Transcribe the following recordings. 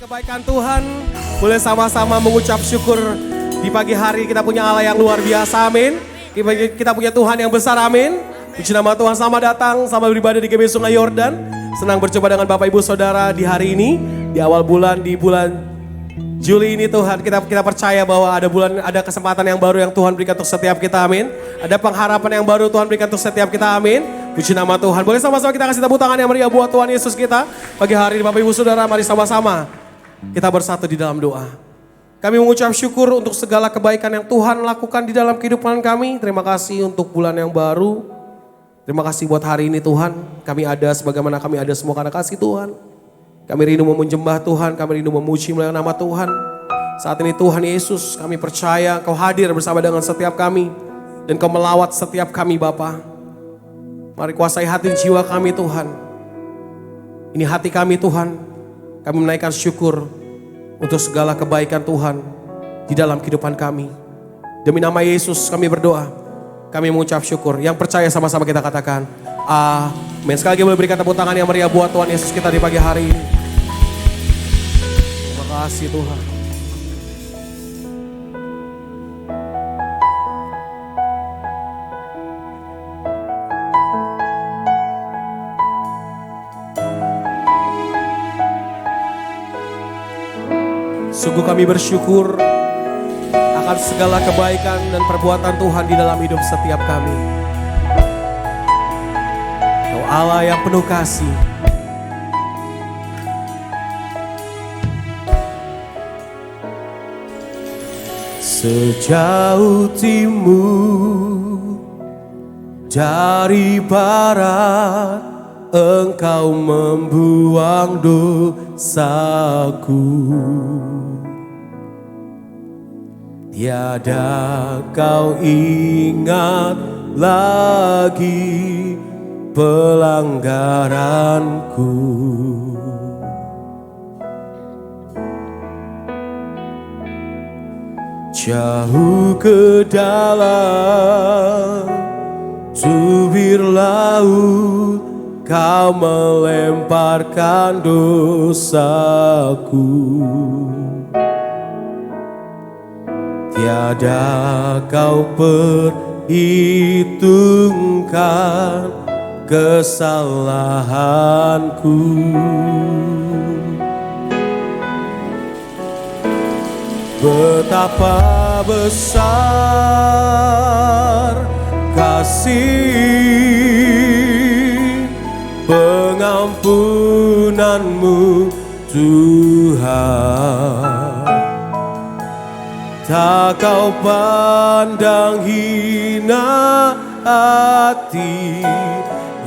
Kebaikan Tuhan, boleh sama-sama mengucap syukur di pagi hari. Kita punya Allah yang luar biasa, amin. Kita punya Tuhan yang besar, amin. Puji nama Tuhan, selamat datang, selamat beribadah di GBI Sungai Yordan. Senang berjumpa dengan Bapak Ibu Saudara di hari ini, di awal bulan, di bulan Juli ini Tuhan. Kita percaya bahwa ada kesempatan yang baru yang Tuhan berikan untuk setiap kita, amin. Ada pengharapan yang baru Tuhan berikan untuk setiap kita, amin. Puji nama Tuhan. Boleh sama-sama kita kasih tepuk tangan yang meriah buat Tuhan Yesus kita. Pagi hari ini Bapak Ibu Saudara, mari sama-sama kita bersatu di dalam doa. Kami mengucap syukur untuk segala kebaikan yang Tuhan lakukan di dalam kehidupan kami. Terima kasih untuk bulan yang baru. Terima kasih buat hari ini Tuhan. Kami ada sebagaimana kami ada semua karena kasih Tuhan. Kami rindu menyembah Tuhan, kami rindu memuji melalui nama Tuhan. Saat ini Tuhan Yesus, kami percaya Kau hadir bersama dengan setiap kami. Dan Kau melawat setiap kami Bapa. Mari kuasai hati dan jiwa kami Tuhan. Ini hati kami Tuhan. Kami menaikkan syukur untuk segala kebaikan Tuhan di dalam kehidupan kami. Demi nama Yesus kami berdoa. Kami mengucap syukur. Yang percaya sama-sama kita katakan amin. Sekali lagi boleh berikan tepuk tangan yang meriah buat Tuhan Yesus kita di pagi hari ini. Terima kasih Tuhan. Sungguh kami bersyukur akan segala kebaikan dan perbuatan Tuhan di dalam hidup setiap kami. Kau Allah yang penuh kasih. Sejauh timur dari barat, Engkau membuang dosaku. Tiada Kau ingat lagi pelanggaranku. Jauh ke dalam tubir laut, Kau melemparkan dosaku. Tiada Kau perhitungkan kesalahanku. Betapa besar kasih pengampunanmu Tuhan. Tak Kau pandang hina hati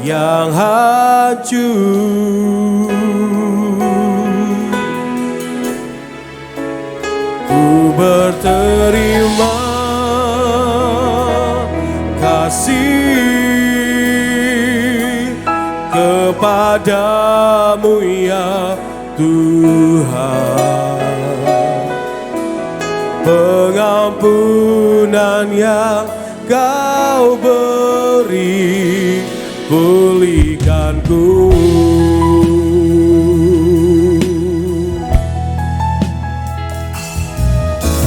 yang hancur. Ku berterima kasih kepadamu ya Tuhan. Pengampunan yang Kau beri, pulihkanku.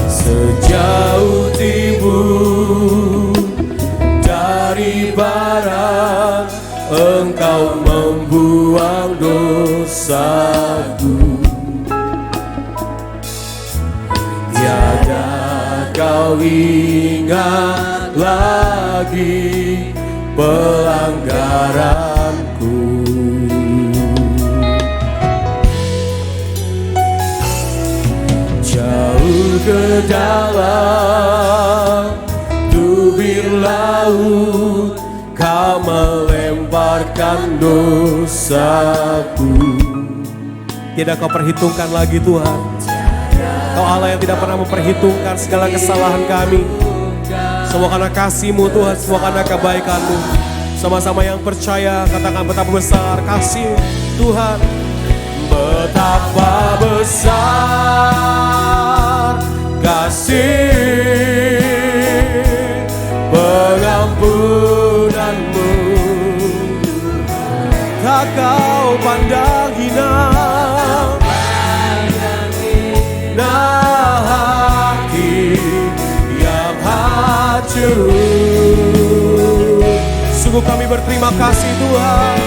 Sejauh timur dari barat, Engkau membuang dosaku. Kau ingat lagi pelanggaranku. Jauh ke dalam tubir laut, Kau melemparkan dosaku. Tidak Kau perhitungkan lagi Tuhan. Kau Allah yang tidak pernah memperhitungkan segala kesalahan kami. Semua karena kasih-Mu Tuhan, semua karena kebaikan-Mu. Sama-sama yang percaya, katakan betapa besar kasih Tuhan. Betapa besar kasih pengampunan-Mu. Tak Kau pandang hina kami berterima kasih Tuhan.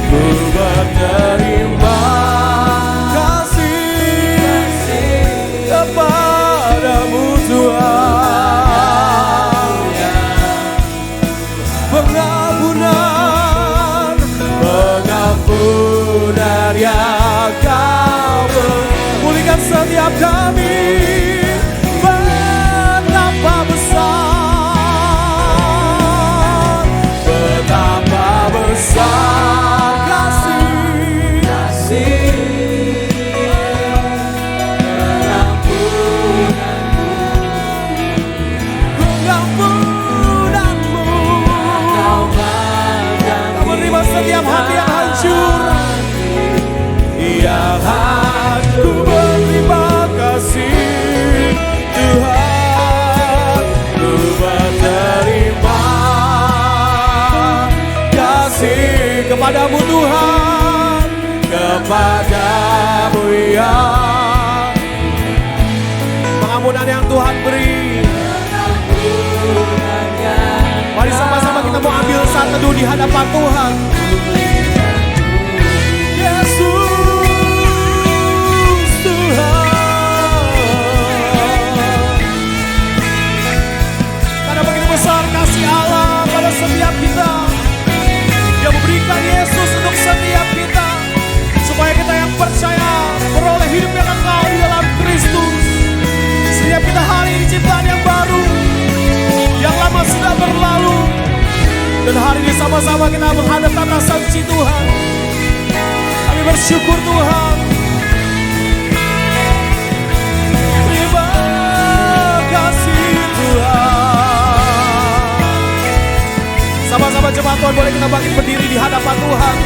Ku berterima kasih kepadamu Tuhan. Pengampunan yang Kau pulihkan setiap kami. Betapa besar, betapa besar kasih pengampunanmu. Kau menerima setiap hati yang hancur. Yang aku berterima kasih Tuhan, ku berterima kasih kepadamu Tuhan, kepadamu ya. Pengampunan yang Tuhan beri. Mari sama-sama kita mau ambil saat teduh di hadapan Tuhan. Karena begitu besar kasih Allah pada setiap kita. Dia memberikan Yesus untuk setiap kita, supaya kita yang percaya beroleh hidup yang kekal di dalam Kristus. Setiap kita hari ini ciptaan yang baru, yang lama sudah berlalu, dan hari ini sama-sama kita menghadap tata saksi Tuhan. Kami bersyukur Tuhan. Terima kasih Tuhan. Sama-sama jemaat Tuhan, boleh kita bangkit berdiri di hadapan Tuhan.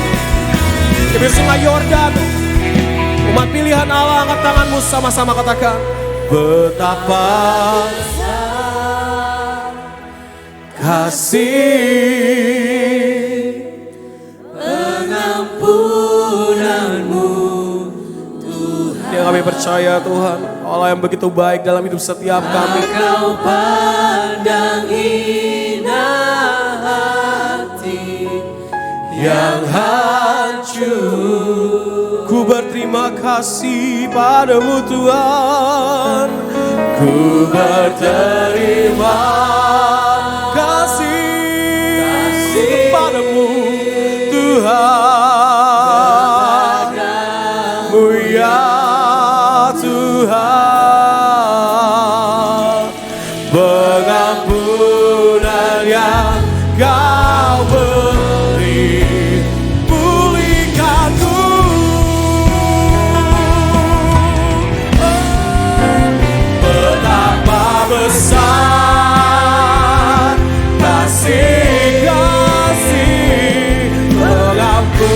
Di sungai Yordan, umat pilihan Allah, angkat tanganmu sama-sama katakan, betapa kasih pengampunanmu Tuhan. Yang kami percaya Tuhan, Allah yang begitu baik dalam hidup setiap kami. Kau pandang hina hati yang hancur. Ku berterima kasih padamu Tuhan. Ku berterima kasih padamu Tuhan. Mu ya Tuhan. Pengampunan yang Kau beri, pulihkanku. Betapa besar kasih pengampunan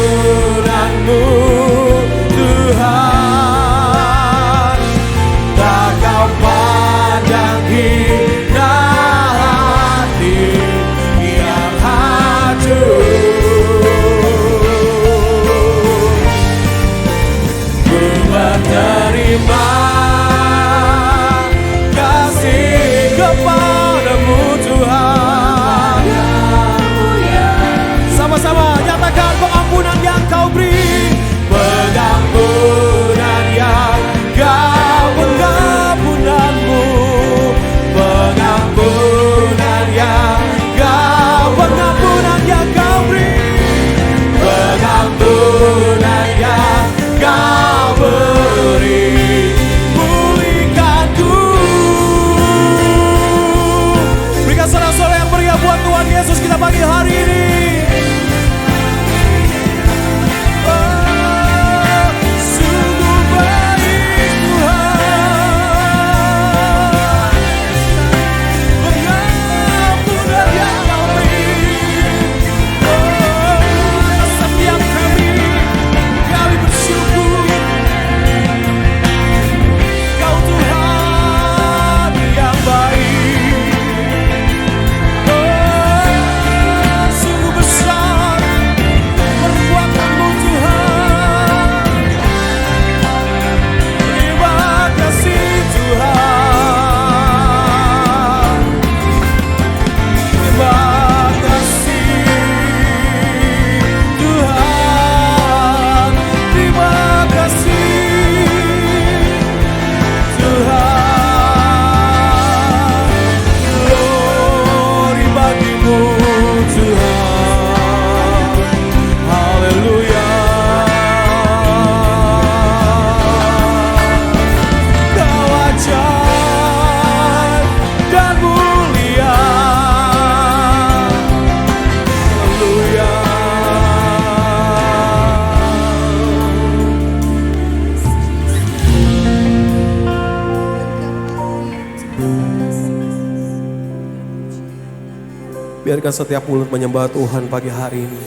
Biarkan setiap mulut menyembah Tuhan pagi hari ini.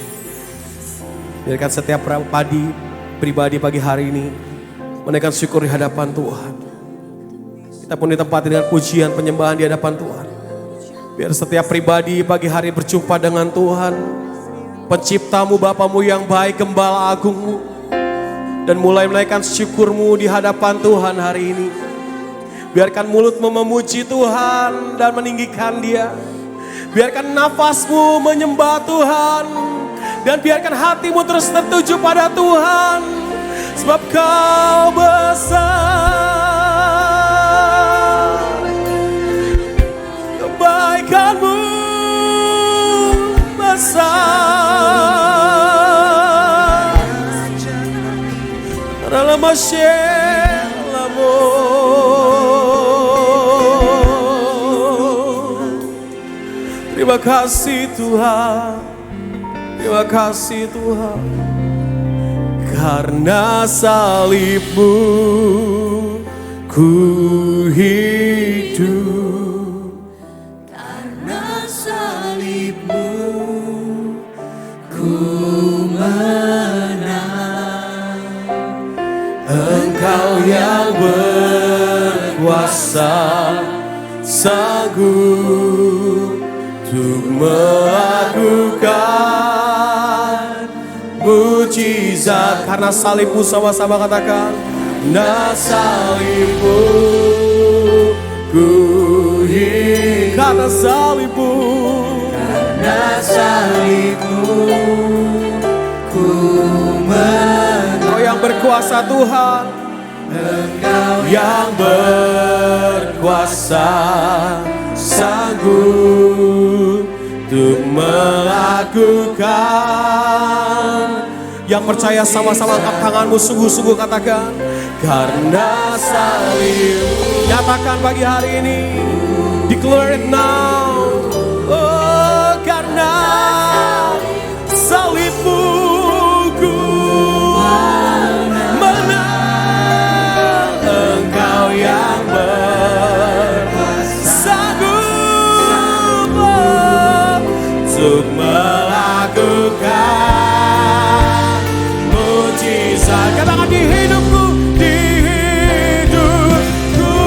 Biarkan setiap pribadi pagi hari ini menaikkan syukur di hadapan Tuhan. Kita pun ditempati dengan pujian penyembahan di hadapan Tuhan. Biar setiap pribadi pagi hari berjumpa dengan Tuhan, Penciptamu, Bapamu yang baik, Gembala Agungmu, dan mulai menaikkan syukurmu di hadapan Tuhan hari ini. Biarkan mulutmu memuji Tuhan dan meninggikan Dia. Biarkan nafasmu menyembah Tuhan, dan biarkan hatimu terus tertuju pada Tuhan, sebab Kau besar, kebaikanmu besar. Dalam masyarakat, terima kasih Tuhan, terima kasih Tuhan. Karena salib-Mu ku hidup, karena salib-Mu ku menang. Engkau yang berkuasa, sanggup untuk melakukan mujizat. Karena salib-Mu, sama-sama katakan, karena salib-Mu ku hidup. Karena salib-Mu, Karena salib-Mu ku menang. Kau yang berkuasa Tuhan, Engkau yang berkuasa, sanggup untuk melakukan. Yang percaya sama-sama angkat tanganmu, sungguh-sungguh katakan, karena salib. Nyatakan pagi hari ini, declare it now. Oh, karena salib-Mu ku menang. Engkau yang bersanggup untuk melakukan mujizat. Katakan, di hidupku, di hidupku.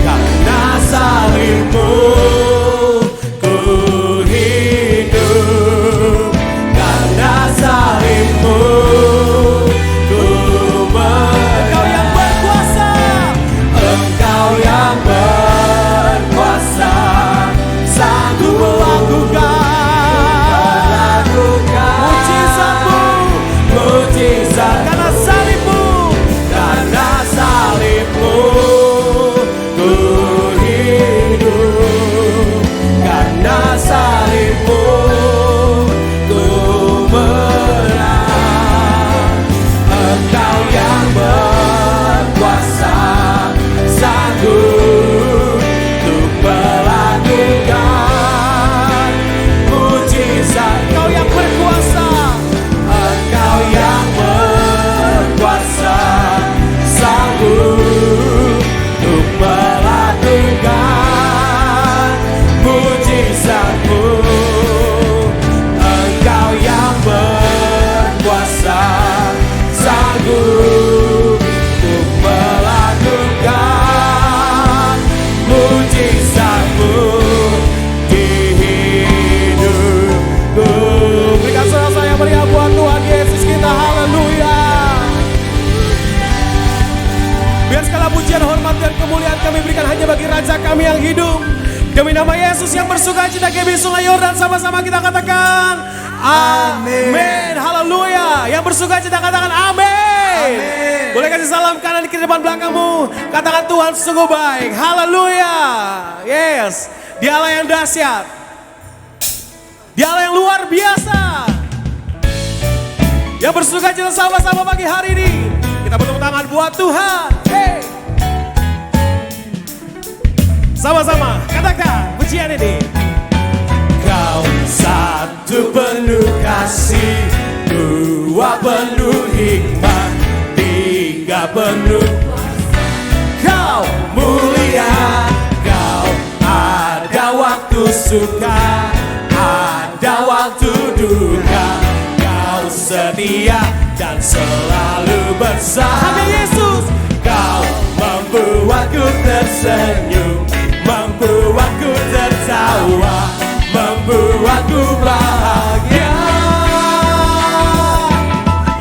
Karena salib-Mu ku hidup. Karena salib-Mu ku Engkau yang berkuasa, Engkau yang berkuasa, sanggup melakukan mujizat-Mu, mujizat. Karena salib-Mu, karena salib-Mu ku hidup. Karena salib-Mu ku menang. Engkau yang berkuasa, sanggup untuk melakukan mujizat. Engkau yang berkuasa, Engkau yang berkuasa, sanggup untuk melakukan mujizat-Mu. Engkau yang berkuasa, sanggup untuk melakukan mujizat-Mu di hidupku. Berikan sorak yang meriah buat Tuhan Yesus kita, haleluya. Biar segala pujian, hormat dan kemuliaan kami berikan hanya bagi Raja kami yang hidup. Demi nama Yesus yang bersukacita, kami Sungai Yordan, sama-sama kita katakan amin. Haleluya. Yang bersukacita katakan amin. Boleh kasih salam kanan kiri depan belakangmu. Katakan, Tuhan sungguh baik. Haleluya. Yes. Dia Allah yang dahsyat. Dia Allah yang luar biasa. Yang bersukacita sama-sama pagi hari ini. Kita bertepuk tangan buat Tuhan. Hey. Sama-sama katakan pujian ini. Kau satu penuh kasih, dua penuh hikmat, tiga penuh. Kau mulia, suka, ada waktu duka. Kau setia dan selalu bersama Yesus. Kau membuatku tersenyum, membuatku tertawa, membuatku bahagia.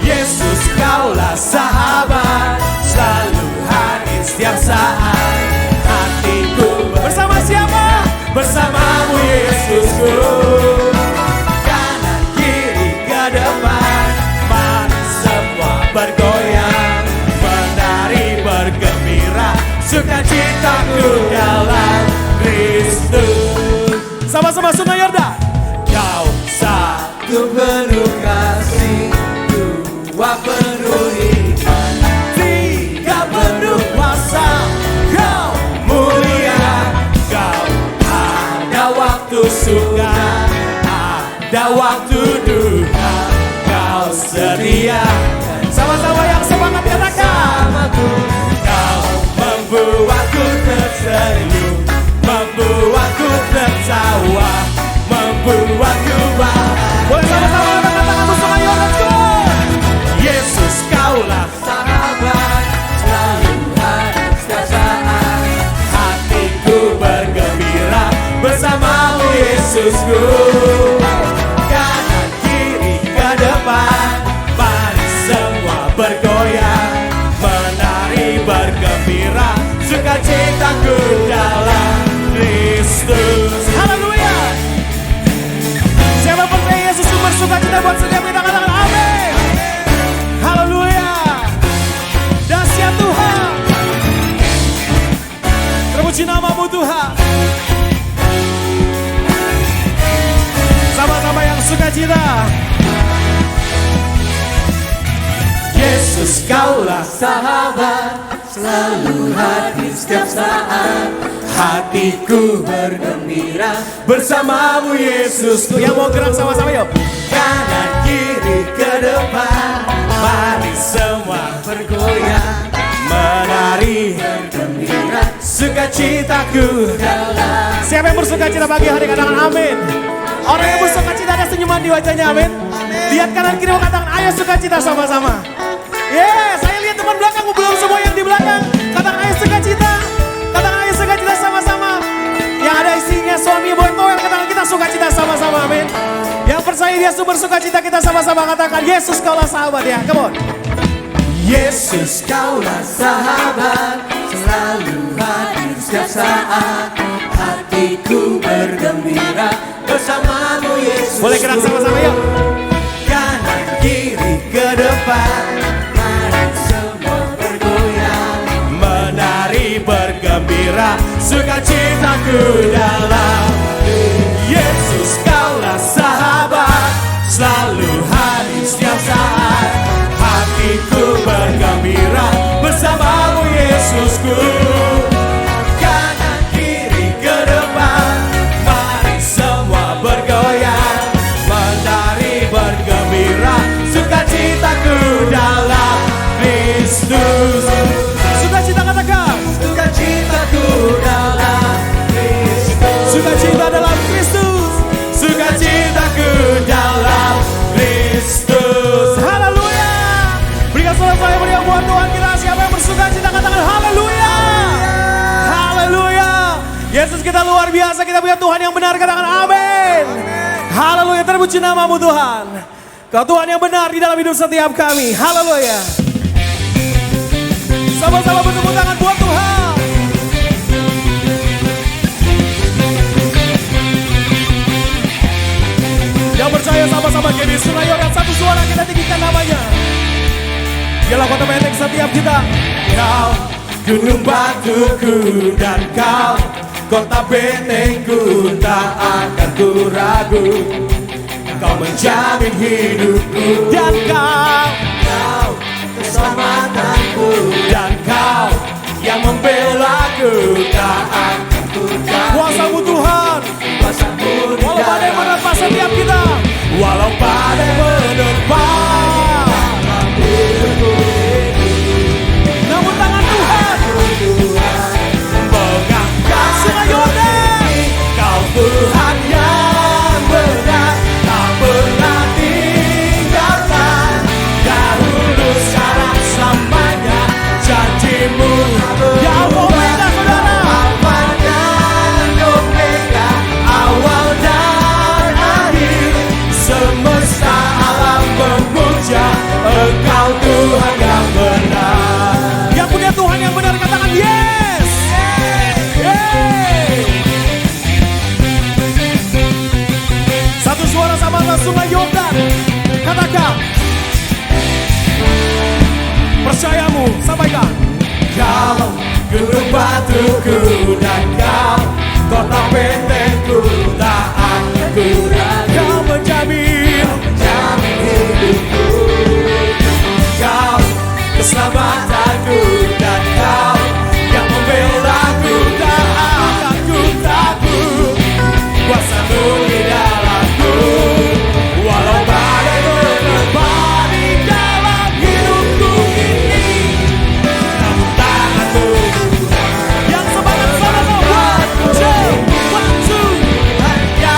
Yesus, kaulah sahabat, selalu hadir setiap saat. Hatiku bersama siapa? Bersamamu Yesusku. Kanan kiri ke depan, mari semua bergoyang, menari bergembira, sukacitaku dalam Kristus. Sama-sama Sungai Yordan. Kau satu penuh kasih, dua penuh iman, tiga penuh kuasa. Kau mulia, kau ada waktu suka, ada waktu duka. Kau setia, sama-sama yang semangat katakan. Kau membuatku tersenyum, membuatku tertawa, membuatku bahagia. Boleh sama-sama katakan bersama Yordanku. Yesus, kaulah sahabat, selalu hadir setiap saat. Hatiku bergembira, bersamamu Yesusku. Kanan kiri ke depan, mari semua bergoyang, menari bergembira, sukacitaku dalam Kristus. Haleluya. Siapa percaya Yesus sumber sukacita buat setiap kita, katakan amin. Haleluya. Dahsyat Tuhan. Terpuji namamu Tuhan. Sama-sama yang sukacita. Yesus, kaulah sahabat, selalu hadir setiap saat. Hatiku bergembira, bersamamu Yesusku. Yang mau gerak sama-sama yuk. Kanan kiri ke depan, mari semua bergoyang, menari bergembira, sukacitaku dalam. Siapa yang bersukacita pagi hari, katakan amin. Orang yang bersukacita ada senyuman di wajahnya, amin. Lihat kanan kiri, katakan ayo sukacita sama-sama. Yes, saya lihat teman belakangmu, belum semua yang di belakang. Katakan ayo sukacita, katakan ayo sukacita sama-sama. Yang ada istrinya, suami, boy tower, katakan kita sukacita sama-sama, amin. Yang percaya dia sumber sukacita, kita sama-sama katakan Yesus, kaulah sahabat ya, come on. Yesus, kaulah sahabat, selalu hadir setiap saat. Hatiku bergembira, bersamamu Yesus. Boleh gerak sama-sama yuk. Kanan kiri ke depan, mari semua bergoyang, menari bergembira, sukacitaku dalam. Yesus, kaulah sahabat, selalu hadir setiap saat. Hatiku bergembira, bersamamu Yesusku. Kanan kiri ke depan, mari semua bergoyang, menari bergembira, sukacitaku dalam Kristus. Sukacita katakan, sukacitaku dalam Kristus. Sukacita dalam Kristus, sukacitaku dalam Kristus. Haleluya. Berikan selamat yang meriah buat Tuhan kita. Siapa yang bersukacita katakan haleluya. Haleluya. Yesus kita luar biasa, kita punya Tuhan yang benar, katakan amin. Haleluya, terpuji namamu Tuhan. Kau Tuhan yang benar di dalam hidup setiap kami. Haleluya. Sama-sama bertepuk tangan buat Tuhan. Yang percaya sama-sama GBI Sungai Yordan, satu suara kita tinggikan namanya. Dialah kota benteng setiap kita. Kau gunung batuku dan kau kota bentengku, tak akan ku ragu. Kau menjamin hidupku dan kau keselamatanku, dan kau yang membelaku, tak akan ku jatuh. Kuasamu Tuhan, kuasamu walau badai menerpa setiap kita, walau badai menerpa, namun tangan Tuhan mengangkat Sungai Yordan. Kau Tuhan batuku dan kau, kota bentengku tak aku ragu. Kau menjamin hidupku, kau keselamatanku dan kau yang membelaku, tak akan ku takut. Kuasamu di dalamku, walau badai menerpa di dalam hidupku ini. Namun tanganmu yang semangat sama kau. One, two. Hanya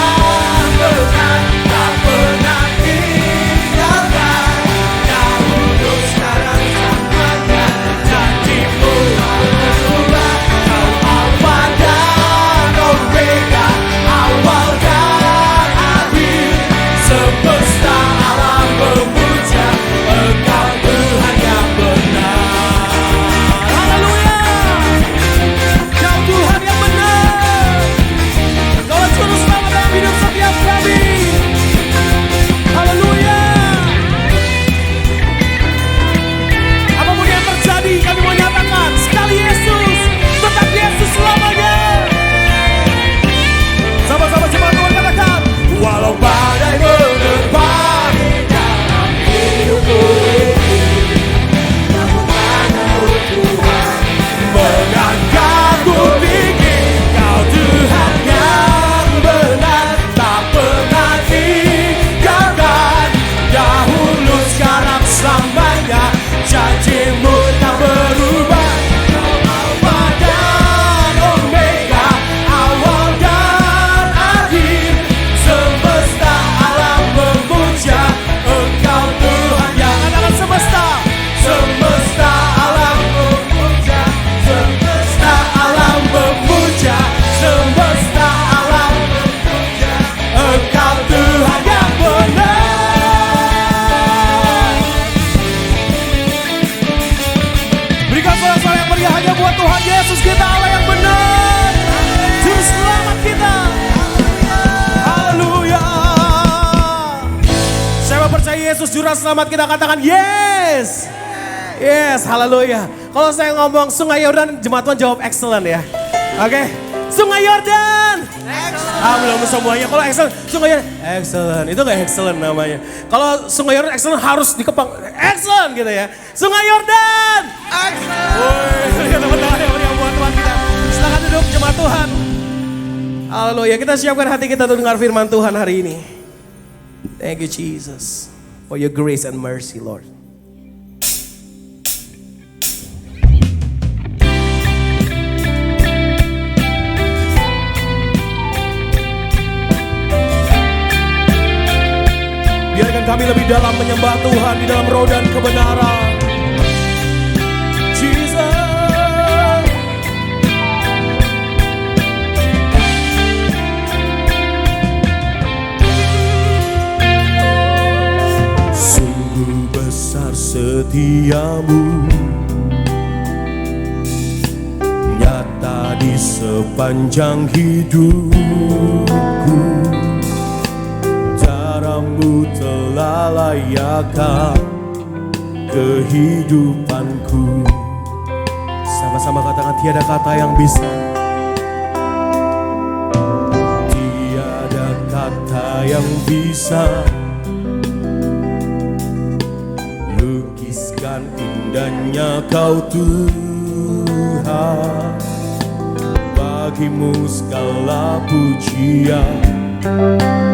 benar tak pernah tinggalkan. Dahulu sekarang selamanya, janjimu tak berubah. Kau Alfa dan Omega, awal dan akhir. Semesta alam memuja Engkau Tuhan yang benar. Haleluya, Kau Tuhan yang benar. Kau juru selamat dalam hidup setiap kami. Haleluya. Apapun yang terjadi, kami mau nyatakan sekali Yesus, tetap Yesus selamanya. Sama-sama jemaat Tuhan katakan, walau badai menerpa di dalam hidupku ini, namun tanganmu Tuhan mengangkatku tinggi. Kau Tuhan yang benar, tak pernah tinggalkan. Dahulu sekarang selamanya, janjimu tak berubah. Kau Alfa dan Omega, awal dan akhir. Semesta alam memuja Engkau Tuhan yang adalah semesta. Semesta alam memuja, semesta alam memuja, semesta alam memuja Engkau Tuhan yang benar. Berikan suara-suara yang meriah hanya buat Tuhan Yesus kita, Allah yang benar, Juru Selamat kita. Haleluya. Siapa percaya Yesus Juru Selamat kita, katakan yes. Yes, haleluya. Kalau saya ngomong Sungai Yordan, jemaat Tuhan jawab excellent ya. Oke, Sungai Yordan. Belum semuanya. Kalau excellent, Sungai Yordan excellent. Itu gak excellent namanya. Kalau Sungai Yordan excellent harus dikepang excellent gitu ya. Sungai Yordan. Excellent. Woi, teman-teman yang buat Tuhan kita. Silakan duduk jemaat Tuhan. Haleluya, kita siapkan hati kita untuk dengar firman Tuhan hari ini. Thank you Jesus for your grace and mercy Lord. Biarkan kami lebih dalam menyembah Tuhan di dalam roh dan kebenaran. Jesus. Sungguh besar setiamu, nyata di sepanjang hidupku. Caramu telah layakkan kehidupanku. Sama-sama katakan, tiada kata yang bisa, tiada kata yang bisa lukiskan indahnya Kau Tuhan. Bagimu segala pujian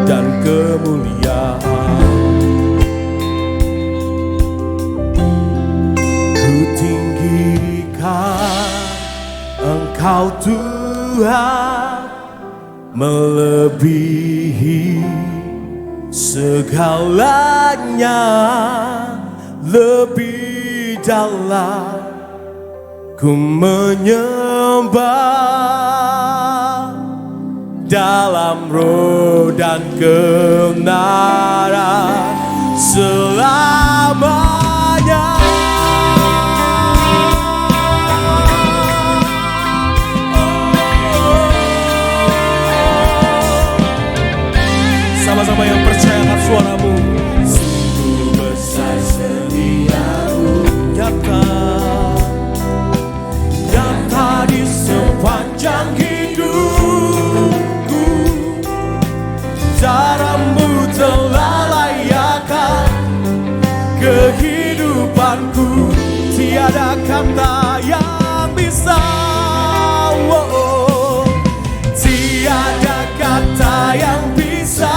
dan kemuliaan. Ku tinggikan Engkau Tuhan, melebihi segalanya. Lebih dalam ku menyembah, dalam roh dan kebenaran selamanya. Sama-sama yang percaya akan suaramu. Sungguh besar setiamu, nyata di sepanjang kata yang bisa, tiada kata yang bisa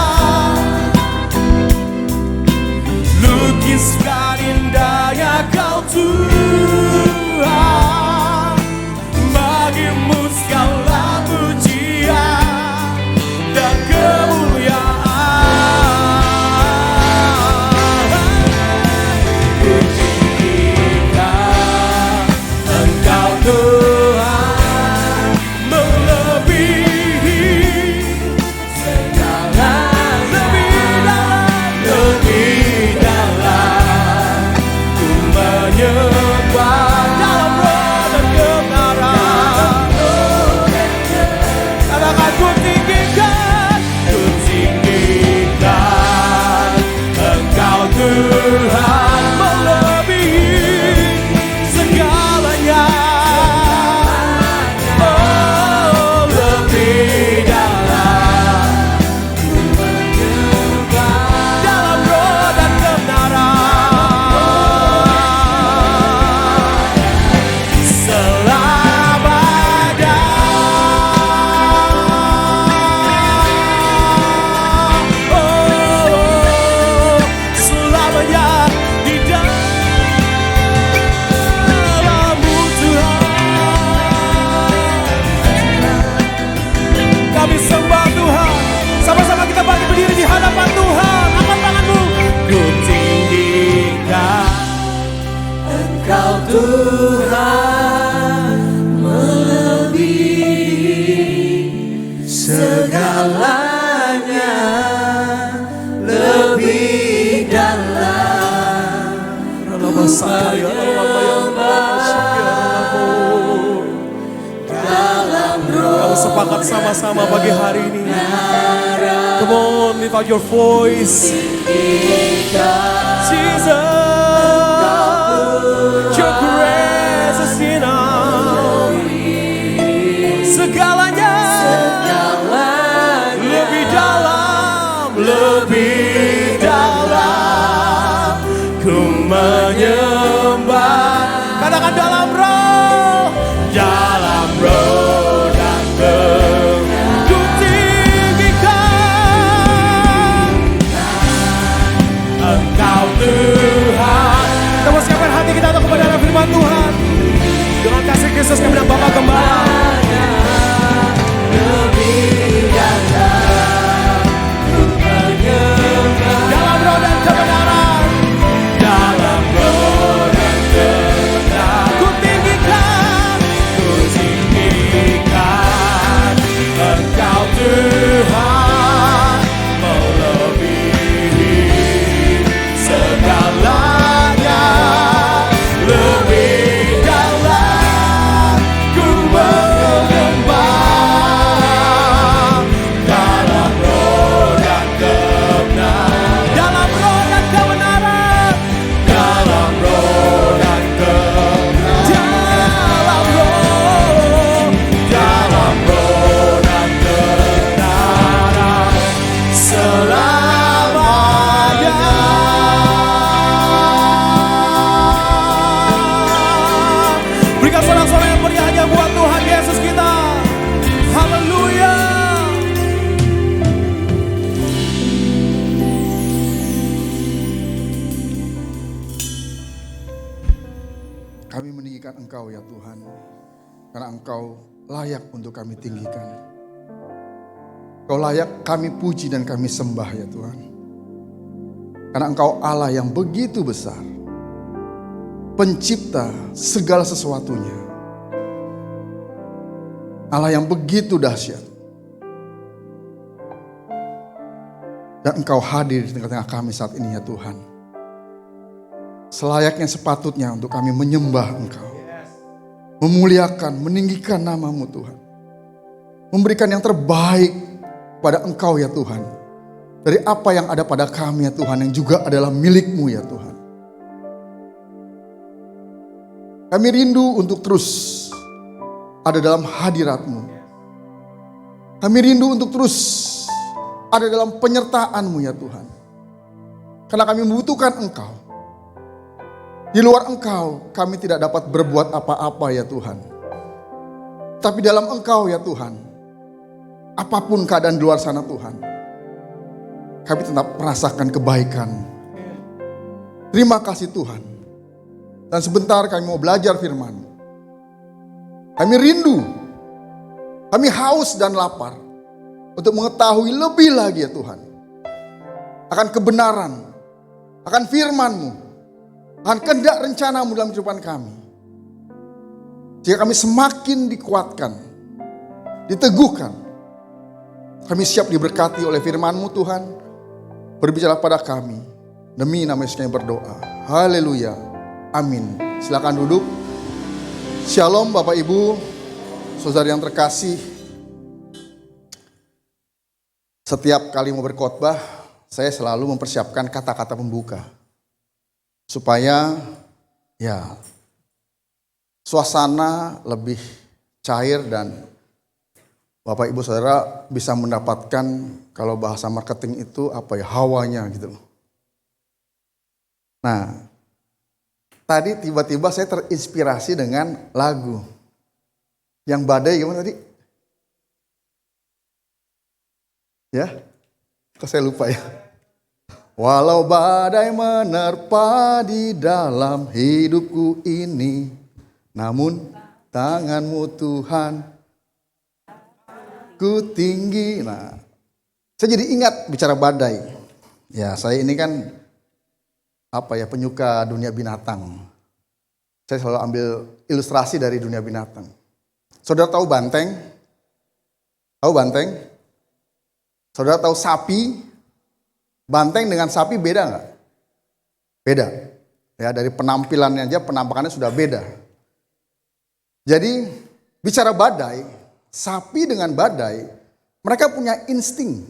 lukiskan indahnya Kau Tuhan. Bagimu segala pujian dan kemuliaan. Pujikan Engkau Tuhan, melebihi segala, lebih dalam ku menyembah dalam roh dan kebenaran. Katakan ku tinggikan Engkau Tuhan, melebihi segalanya. Oh, lebih dalam dalam roh dan kebenaran selamanya. Oh, selamanya di dalam-Mu Tuhan. Kami sembah Tuhan. Sama-sama kita bangkit berdiri di hadapan Tuhan. Angkat tanganmu. Ku tinggikan Engkau Tuhan, melebihi segalanya, lebih dalam dalam roh. Kalau sepakat sama-sama pagi hari ini. Come on, lift out your voice. Jesus, your grace is enough. Segalanya, lebih dalam, lebih dalam ku menyembah. Katakan dalam roh dan ku tinggikan Engkau Tuhan. Kita mau siapkan hati kita untuk kebenaran firman Tuhan. Dengan kasih Kristus kami dan Bapa Gembala. Dalam roh dan kebenaran, dalam roh dan kebenaran, ku tinggikan Engkau Tuhan, melebihi segalanya, lebih dalam ku menyembah. Dalam roh dan kebenaran, dalam roh dan kebenaran, dalam roh dan kebenaran, dalam roh dan kebenaran selamanya. Berikan sorak-sorak yang meriah hanya buat Tuhan Yesus kita. Haleluya. Kami meninggikan Engkau ya Tuhan, karena Engkau layak untuk kami tinggikan. Engkau layak kami puji dan kami sembah ya Tuhan. Karena Engkau Allah yang begitu besar, pencipta segala sesuatunya. Allah yang begitu dahsyat. Dan Engkau hadir di tengah-tengah kami saat ini ya Tuhan. Selayaknya sepatutnya untuk kami menyembah Engkau. Memuliakan, meninggikan nama-Mu Tuhan. Memberikan yang terbaik pada Engkau ya Tuhan. Dari apa yang ada pada kami ya Tuhan, yang juga adalah milik-Mu ya Tuhan. Kami rindu untuk terus ada dalam hadirat-Mu. Kami rindu untuk terus ada dalam penyertaan-Mu ya Tuhan. Karena kami membutuhkan Engkau. Di luar Engkau kami tidak dapat berbuat apa-apa ya Tuhan. Tapi dalam Engkau ya Tuhan, apapun keadaan di luar sana Tuhan, kami tetap merasakan kebaikan. Terima kasih Tuhan. Dan sebentar kami mau belajar firman. Kami rindu, kami haus dan lapar untuk mengetahui lebih lagi ya Tuhan, akan kebenaran, akan firman-Mu, akan kehendak rencana-Mu dalam kehidupan kami. Jika kami semakin dikuatkan, diteguhkan, kami siap diberkati oleh firman-Mu Tuhan. Berbicara pada kami, demi nama Yesus kami berdoa. Haleluya, amin. Silakan duduk. Shalom Bapak Ibu, saudara yang terkasih. Setiap kali mau berkhotbah, saya selalu mempersiapkan kata-kata pembuka. Supaya ya suasana lebih cair dan Bapak Ibu Saudara bisa mendapatkan, kalau bahasa marketing itu apa ya, hawanya gitu. Nah, tadi tiba-tiba saya terinspirasi dengan lagu. Yang badai gimana tadi? Ya, kok saya lupa ya. Walau badai menerpa di dalam hidupku ini, namun tangan-Mu Tuhan ku tinggi. Nah, saya jadi ingat bicara badai. Ya, saya ini kan penyuka dunia binatang. Saya selalu ambil ilustrasi dari dunia binatang. Saudara tahu banteng? Tahu banteng? Saudara tahu sapi? Banteng dengan sapi beda nggak? Beda. Ya, dari penampilannya aja, penampakannya sudah beda. Jadi bicara badai, sapi dengan badai, mereka punya insting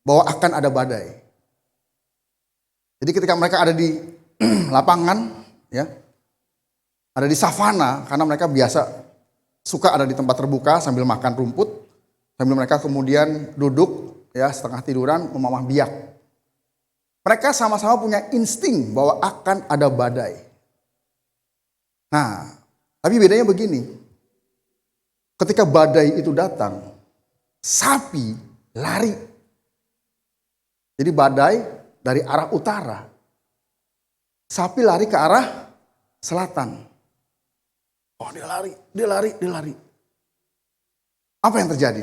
bahwa akan ada badai. Jadi ketika mereka ada di lapangan, ya, ada di savana, karena mereka biasa suka ada di tempat terbuka sambil makan rumput, sambil mereka kemudian duduk, ya, setengah tiduran memamah biak. Mereka sama-sama punya insting bahwa akan ada badai. Nah, tapi bedanya begini, ketika badai itu datang, sapi lari. Jadi badai dari arah utara, sapi lari ke arah selatan. Oh, dia lari. Apa yang terjadi?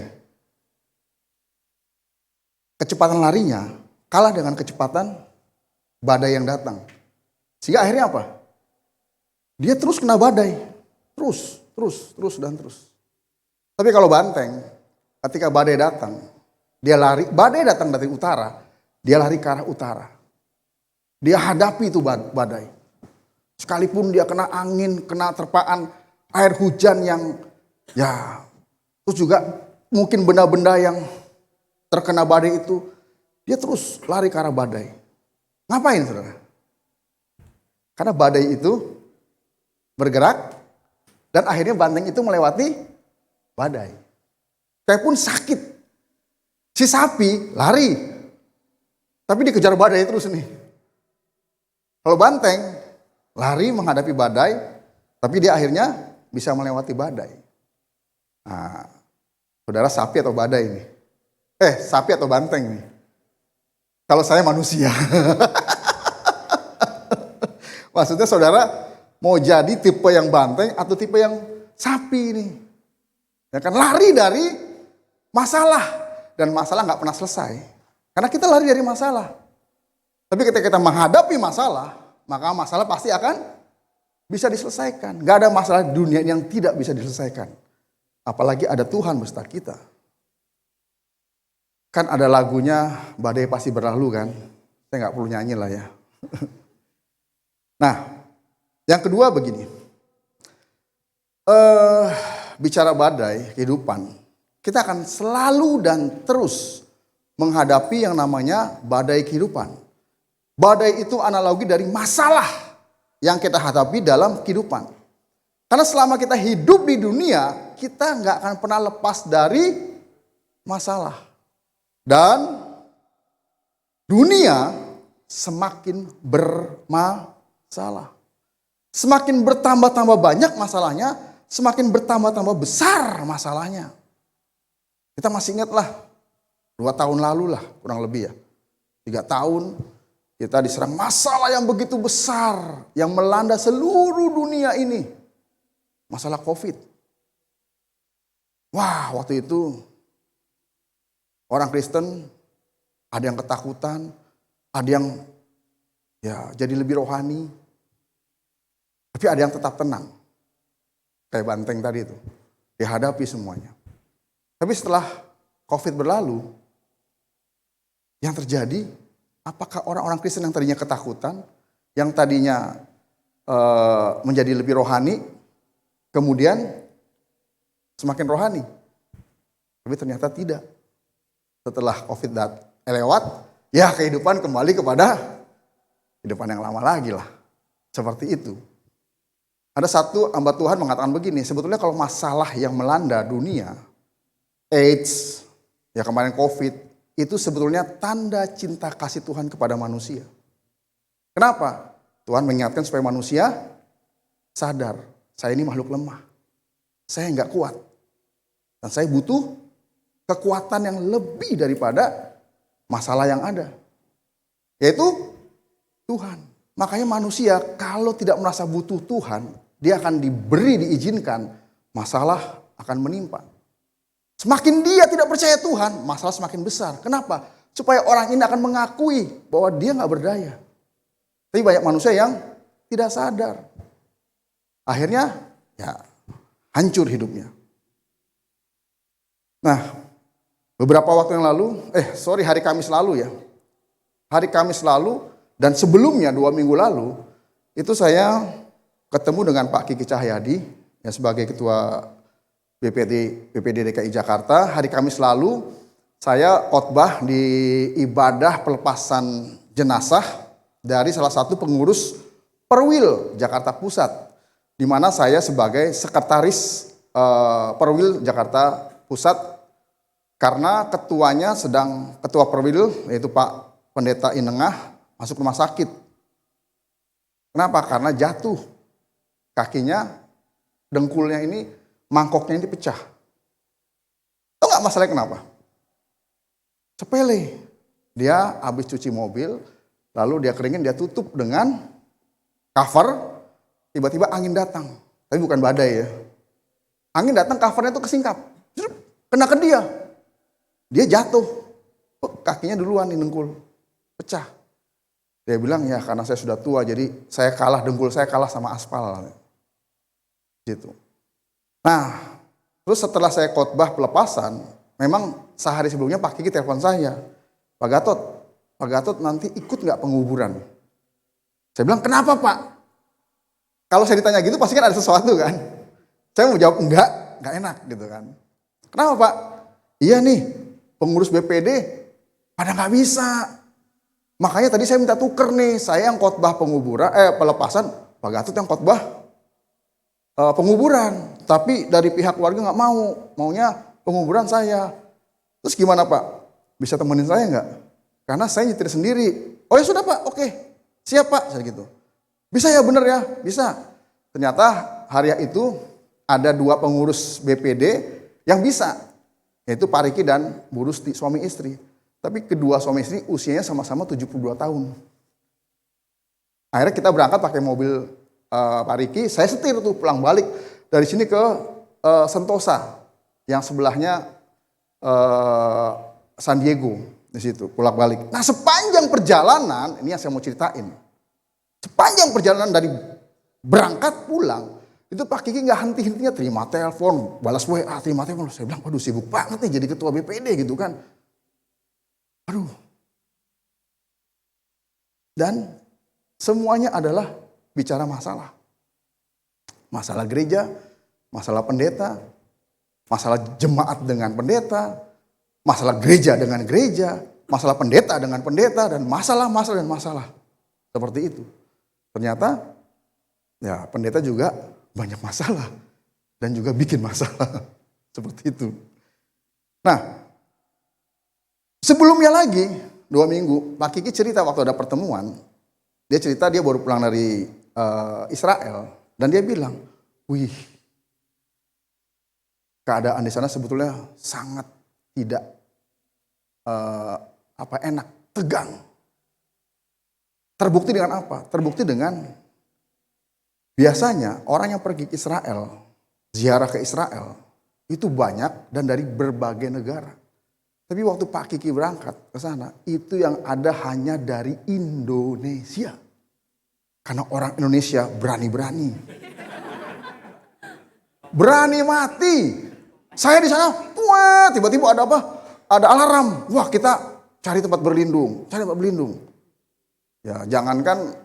Kecepatan larinya kalah dengan kecepatan badai yang datang. Sehingga akhirnya apa? Dia terus kena badai. Terus. Tapi kalau banteng, ketika badai datang, dia lari. Badai datang dari utara, dia lari ke arah utara. Dia hadapi itu badai. Sekalipun dia kena angin, kena terpaan air hujan yang ya, terus juga mungkin benda-benda yang terkena badai itu, dia terus lari ke arah badai. Ngapain saudara? Karena badai itu bergerak dan akhirnya banteng itu melewati badai. Kayak pun sakit. Si sapi lari, tapi dikejar badai terus nih. Kalau banteng lari menghadapi badai, tapi dia akhirnya bisa melewati badai. Nah, saudara sapi atau badai nih? Sapi atau banteng nih? Kalau saya manusia. Maksudnya saudara mau jadi tipe yang banteng atau tipe yang sapi nih? Ya kan, lari dari masalah. Dan masalah gak pernah selesai. Karena kita lari dari masalah. Tapi ketika kita menghadapi masalah, maka masalah pasti akan bisa diselesaikan. Gak ada masalah di dunia yang tidak bisa diselesaikan. Apalagi ada Tuhan beserta kita. Kan ada lagunya, badai pasti berlalu kan. Saya gak perlu nyanyi lah ya. Nah, yang kedua begini. Bicara badai kehidupan, kita akan selalu dan terus menghadapi yang namanya badai kehidupan. Badai itu analogi dari masalah yang kita hadapi dalam kehidupan. Karena selama kita hidup di dunia, kita nggak akan pernah lepas dari masalah. Dan dunia semakin bermasalah. Semakin bertambah-tambah banyak masalahnya, semakin bertambah-tambah besar masalahnya. Kita masih ingat lah, 2 tahun lalu lah kurang lebih ya. 3 tahun kita diserang masalah yang begitu besar yang melanda seluruh dunia ini. Masalah COVID. Wah, waktu itu orang Kristen ada yang ketakutan, ada yang ya jadi lebih rohani. Tapi ada yang tetap tenang. Kayak banteng tadi itu. Dihadapi semuanya. Tapi setelah COVID berlalu, yang terjadi, apakah orang-orang Kristen yang tadinya ketakutan, yang tadinya menjadi lebih rohani, kemudian semakin rohani? Tapi ternyata tidak. Setelah COVID lewat, ya kehidupan kembali kepada kehidupan yang lama lagi lah. Seperti itu. Ada satu hamba Tuhan mengatakan begini, sebetulnya kalau masalah yang melanda dunia, AIDS, ya kemarin COVID, itu sebetulnya tanda cinta kasih Tuhan kepada manusia. Kenapa? Tuhan mengingatkan supaya manusia sadar, saya ini makhluk lemah. Saya nggak kuat. Dan saya butuh kekuatan yang lebih daripada masalah yang ada. Yaitu Tuhan. Makanya manusia kalau tidak merasa butuh Tuhan, dia akan diizinkan, masalah akan menimpa. Semakin dia tidak percaya Tuhan, masalah semakin besar. Kenapa? Supaya orang ini akan mengakui bahwa dia nggak berdaya. Tapi banyak manusia yang tidak sadar. Akhirnya ya hancur hidupnya. Nah, beberapa waktu yang lalu, hari Kamis lalu ya. Hari Kamis lalu dan sebelumnya 2 minggu lalu, itu saya ketemu dengan Pak Kiki Cahyadi yang sebagai Ketua BPD DKI Jakarta. Hari Kamis lalu saya khotbah di ibadah pelepasan jenazah dari salah satu pengurus Perwil Jakarta Pusat, di mana saya sebagai sekretaris Perwil Jakarta Pusat, karena ketua Perwil yaitu Pak Pendeta Inengah masuk rumah sakit. Kenapa? Karena jatuh. Kakinya, dengkulnya ini, mangkoknya ini pecah. Tahu nggak masalahnya kenapa? Sepele. Dia habis cuci mobil, lalu dia keringin, dia tutup dengan cover, tiba-tiba angin datang. Tapi bukan badai ya. Angin datang, covernya itu kesingkap. Kena ke dia. Dia jatuh. Kakinya duluan di dengkul. Pecah. Dia bilang, ya karena saya sudah tua, jadi saya kalah, dengkul saya kalah sama aspal. Gitu. Nah, terus setelah saya khotbah pelepasan, memang sehari sebelumnya Pak Kiki telepon saya. Pak Gatot nanti ikut nggak penguburan? Saya bilang, kenapa Pak? Kalau saya ditanya gitu pasti kan ada sesuatu kan. Saya mau jawab enggak enak gitu kan. Kenapa Pak? Iya nih, pengurus BPD pada nggak bisa. Makanya tadi saya minta tuker nih, saya yang khotbah pelepasan, Pak Gatot yang khotbah penguburan. Tapi dari pihak keluarga nggak mau, maunya penguburan saya. Terus gimana Pak? Bisa temenin saya nggak? Karena saya nyetir sendiri. Oh ya sudah Pak, oke, siap Pak, saya gitu. Bisa ya, bener ya, bisa. Ternyata hari itu ada 2 pengurus BPD yang bisa, yaitu Pak Riki dan Bu Rusti, suami istri. Tapi kedua suami istri usianya sama-sama 72 tahun. Akhirnya kita berangkat pakai mobil Pak Riki, saya setir tuh pulang balik dari sini ke Sentosa, yang sebelahnya San Diego di situ, pulang balik. Nah sepanjang perjalanan, ini yang saya mau ceritain. Sepanjang perjalanan dari berangkat pulang, itu Pak Kiki nggak henti-hentinya terima telepon, balas WA, terima telepon. Saya bilang, waduh sibuk banget nih jadi ketua BPD gitu kan. Aduh. Dan semuanya adalah bicara masalah. Masalah gereja, masalah pendeta, masalah jemaat dengan pendeta, masalah gereja dengan gereja, masalah pendeta dengan pendeta, dan masalah. Seperti itu. Ternyata ya pendeta juga banyak masalah dan juga bikin masalah. Seperti itu. Nah, sebelumnya lagi 2 minggu, Pak Kiki cerita waktu ada pertemuan, dia cerita dia baru pulang dari Israel dan dia bilang, wih, keadaan di sana sebetulnya sangat tidak enak, tegang. Terbukti dengan apa? Terbukti dengan biasanya orang yang pergi ke Israel, ziarah ke Israel, itu banyak dan dari berbagai negara. Tapi waktu Pak Kiki berangkat ke sana, itu yang ada hanya dari Indonesia. Karena orang Indonesia berani-berani. Berani mati. Saya di sana, wah, tiba-tiba ada apa? Ada alarm. Wah, kita cari tempat berlindung, Ya, jangankan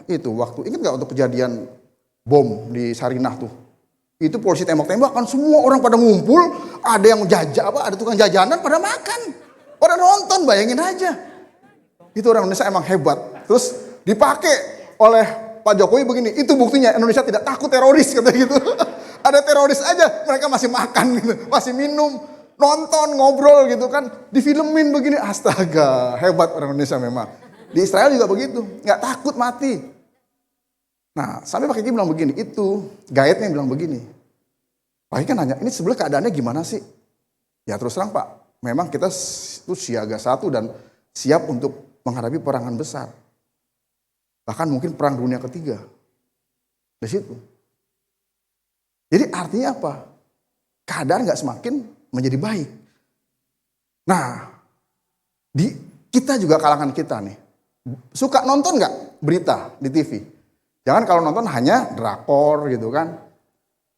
itu waktu ingat nggak untuk kejadian bom di Sarinah tuh? Itu polisi tembak-tembakan, semua orang pada ngumpul, ada yang ada tukang jajanan pada makan, pada nonton, bayangin aja. Itu orang Indonesia emang hebat. Terus dipakai oleh Pak Jokowi begini, itu buktinya Indonesia tidak takut teroris katanya gitu. Ada teroris aja, mereka masih makan gitu, masih minum, nonton, ngobrol gitu kan, difilmin begini, astaga, hebat orang Indonesia memang. Di Israel juga begitu, nggak takut mati. Nah, sampai Pak Kiki bilang begini, itu guide-nya bilang begini. Pak Kiki kan nanya, ini sebenarnya keadaannya gimana sih? Ya terus terang Pak, memang kita itu siaga 1 dan siap untuk menghadapi perangan besar. Bahkan mungkin perang dunia ketiga. Di situ. Jadi artinya apa? Keadaan nggak semakin menjadi baik. Nah, kita juga kalangan kita nih, suka nonton nggak berita di TV? Jangan kalau nonton hanya drakor gitu kan.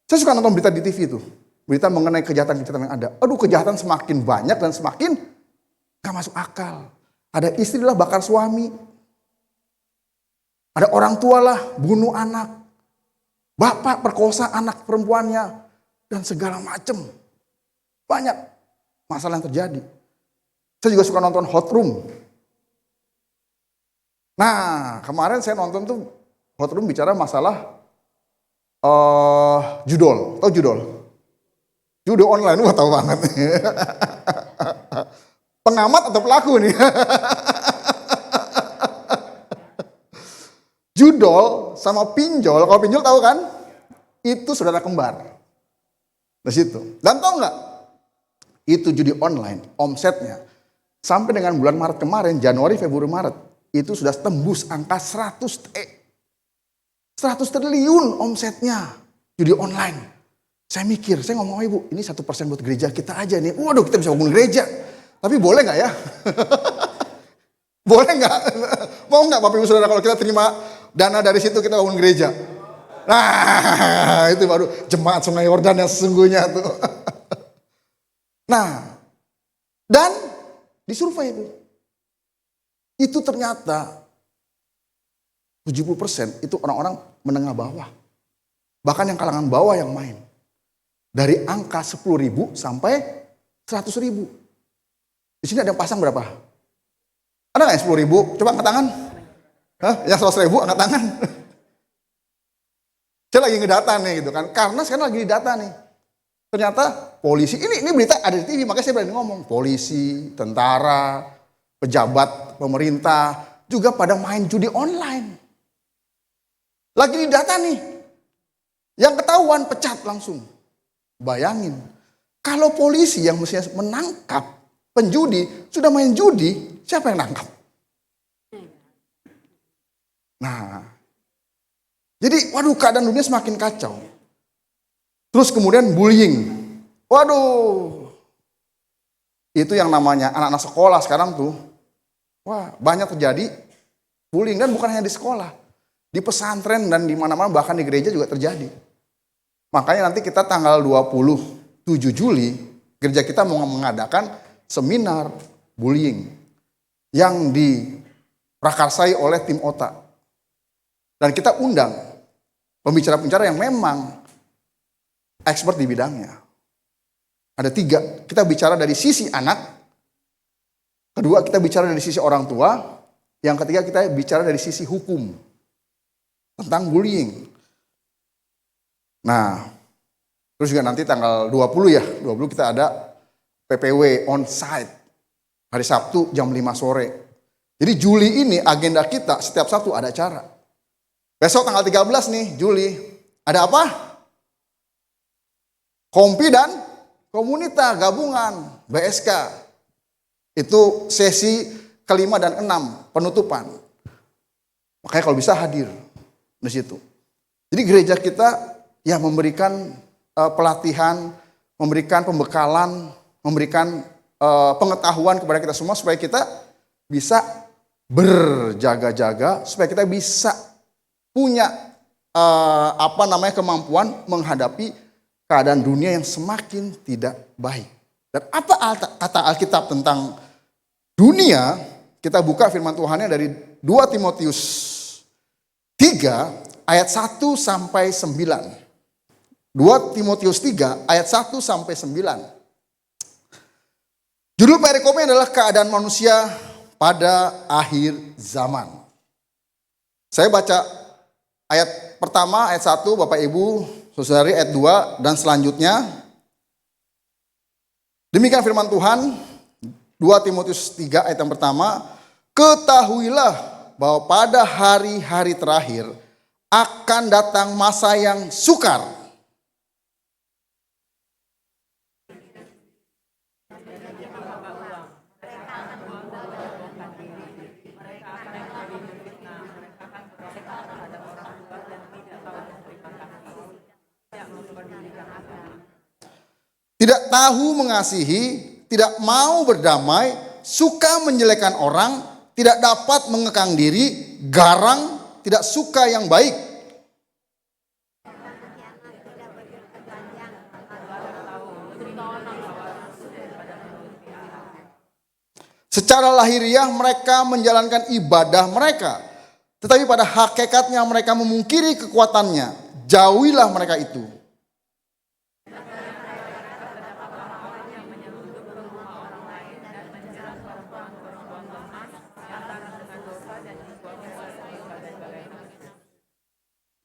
Saya suka nonton berita di TV tuh. Berita mengenai kejahatan-kejahatan yang ada. Aduh, kejahatan semakin banyak dan semakin gak masuk akal. Ada istri lah bakar suami. Ada orang tua lah bunuh anak. Bapak perkosa anak perempuannya. Dan segala macam. Banyak masalah yang terjadi. Saya juga suka nonton Hot Room. Nah, kemarin saya nonton tuh Hot Room bicara masalah judol. Tahu judol? Judol online, wah tahu banget. Pengamat atau pelaku nih? Judol sama pinjol, kalau pinjol tahu kan? Itu saudara kembar. Di situ. Dan tahu nggak? Itu judi online, omsetnya sampai dengan bulan Maret kemarin, Januari, Februari, Maret, itu sudah tembus angka 100 triliun omsetnya judi online. Saya mikir, saya ngomong sama ibu, ini 1% buat gereja kita aja nih. Waduh, kita bisa bangun gereja. Tapi boleh nggak ya? Boleh nggak? Mau nggak Bapak Ibu Saudara kalau kita terima dana dari situ kita bangun gereja? Nah, itu baru jemaat Sungai Yordan yang sesungguhnya tuh. Nah, dan disurvei itu ternyata 70% itu orang-orang menengah bawah. Bahkan yang kalangan bawah yang main. Dari angka 10.000 sampai 100.000. Di sini ada yang pasang berapa? Ada nggak yang 10.000? Coba angkat tangan. Hah? Yang 100.000 angkat tangan. Saya lagi ngedata nih gitu kan. Karena sekarang lagi di data nih. Ternyata polisi, ini berita ada di TV, makanya saya berani ngomong. Polisi, tentara, pejabat, pemerintah, juga pada main judi online. Lagi di data nih. Yang ketahuan pecat langsung. Bayangin, kalau polisi yang mestinya menangkap penjudi, sudah main judi, siapa yang nangkap? Nah, jadi waduh keadaan dunia semakin kacau. Terus kemudian bullying. Waduh, itu yang namanya anak-anak sekolah sekarang tuh. Wah, banyak terjadi bullying dan bukan hanya di sekolah. Di pesantren dan di mana-mana bahkan di gereja juga terjadi. Makanya nanti kita tanggal 27 Juli, gereja kita mau mengadakan seminar bullying yang diprakarsai oleh tim OTA. Dan kita undang pembicara-pembicara yang memang expert di bidangnya. Ada 3, kita bicara dari sisi anak, kedua kita bicara dari sisi orang tua, yang ketiga kita bicara dari sisi hukum tentang bullying. Nah, terus juga nanti tanggal 20 ya, 20 kita ada PPW on site. Hari Sabtu jam 5 sore. Jadi Juli ini agenda kita setiap Sabtu ada acara. Besok tanggal 13 nih Juli, ada apa? Kompi dan Komunita gabungan BSK. Itu sesi kelima dan 6 penutupan. Makanya kalau bisa hadir di situ. Jadi gereja kita ya memberikan pelatihan, memberikan pembekalan, memberikan pengetahuan kepada kita semua supaya kita bisa berjaga-jaga, supaya kita bisa punya kemampuan menghadapi keadaan dunia yang semakin tidak baik. Dan apa kata Alkitab tentang dunia? Kita buka firman Tuhannya dari 2 Timotius 3 ayat 1 sampai 9. 2 Timotius 3 ayat 1 sampai 9. Judul perikopnya adalah keadaan manusia pada akhir zaman. Saya baca ayat pertama, ayat 1, Bapak Ibu, Saudari, ayat 2, dan selanjutnya. Demikian firman Tuhan, 2 Timotius 3 ayat yang pertama. Ketahuilah bahwa pada hari-hari terakhir akan datang masa yang sukar. Tidak tahu mengasihi, tidak mau berdamai, suka menjelekkan orang, tidak dapat mengekang diri, garang, tidak suka yang baik. Secara lahiriah mereka menjalankan ibadah mereka, tetapi pada hakikatnya mereka memungkiri kekuatannya. Jauhilah mereka itu.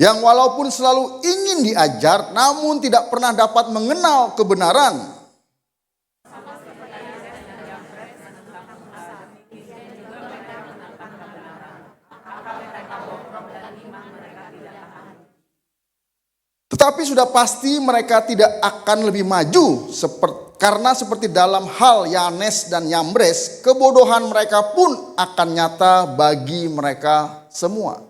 Yang walaupun selalu ingin diajar, namun tidak pernah dapat mengenal kebenaran. Tetapi sudah pasti mereka tidak akan lebih maju, karena seperti dalam hal Yanes dan Yambres, kebodohan mereka pun akan nyata bagi mereka semua.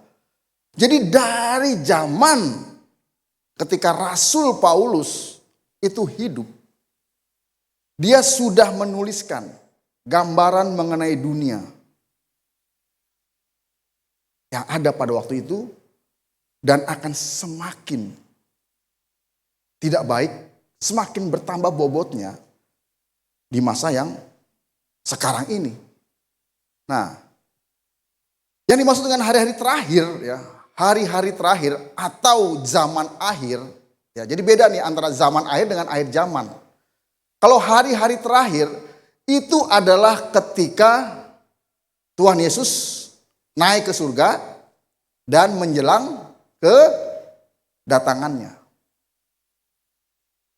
Jadi dari zaman ketika Rasul Paulus itu hidup, dia sudah menuliskan gambaran mengenai dunia yang ada pada waktu itu dan akan semakin tidak baik, semakin bertambah bobotnya di masa yang sekarang ini. Nah, yang dimaksud dengan hari-hari terakhir ya, hari-hari terakhir atau zaman akhir, ya jadi beda nih antara zaman akhir dengan akhir zaman. Kalau hari-hari terakhir itu adalah ketika Tuhan Yesus naik ke surga dan menjelang kedatangannya.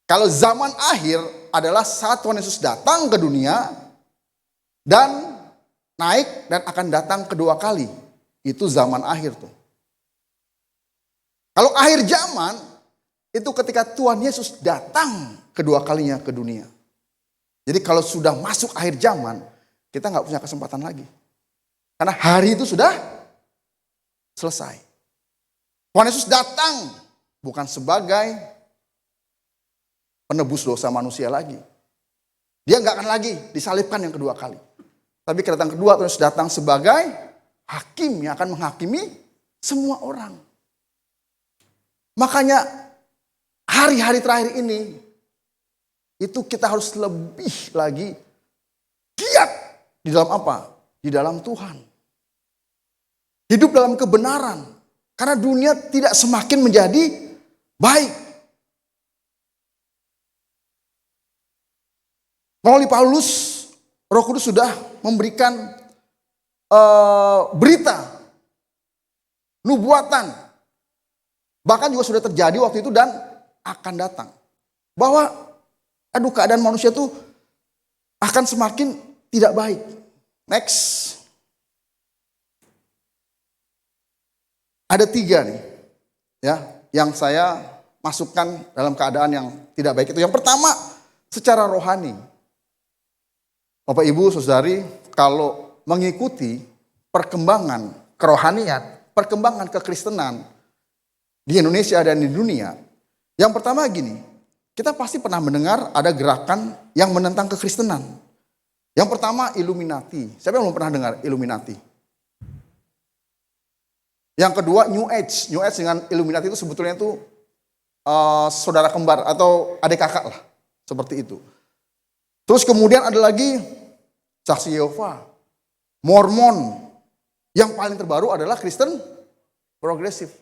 Kalau zaman akhir adalah saat Tuhan Yesus datang ke dunia dan naik dan akan datang kedua kali. Itu zaman akhir tuh. Kalau akhir zaman, itu ketika Tuhan Yesus datang kedua kalinya ke dunia. Jadi kalau sudah masuk akhir zaman, kita nggak punya kesempatan lagi. Karena hari itu sudah selesai. Tuhan Yesus datang bukan sebagai penebus dosa manusia lagi. Dia nggak akan lagi disalibkan yang kedua kali. Tapi kedatangan kedua Tuhan Yesus datang sebagai hakim yang akan menghakimi semua orang. Makanya hari-hari terakhir ini itu kita harus lebih lagi giat di dalam apa? Di dalam Tuhan. Hidup dalam kebenaran. Karena dunia tidak semakin menjadi baik. Melalui Paulus, Roh Kudus sudah memberikan berita, nubuatan, bahkan juga sudah terjadi waktu itu dan akan datang. Bahwa keadaan manusia itu akan semakin tidak baik. Next. Ada 3 nih, ya, yang saya masukkan dalam keadaan yang tidak baik itu. Yang pertama, secara rohani. Bapak Ibu Saudari, kalau mengikuti perkembangan kerohanian, perkembangan kekristenan di Indonesia dan di dunia, yang pertama gini, kita pasti pernah mendengar ada gerakan yang menentang kekristenan. Yang pertama Illuminati. Siapa yang belum pernah dengar Illuminati? Yang kedua New Age. New Age dengan Illuminati itu sebetulnya itu saudara kembar atau adik kakak lah. Seperti itu. Terus kemudian ada lagi Saksi Yehova, Mormon. Yang paling terbaru adalah Kristen progresif.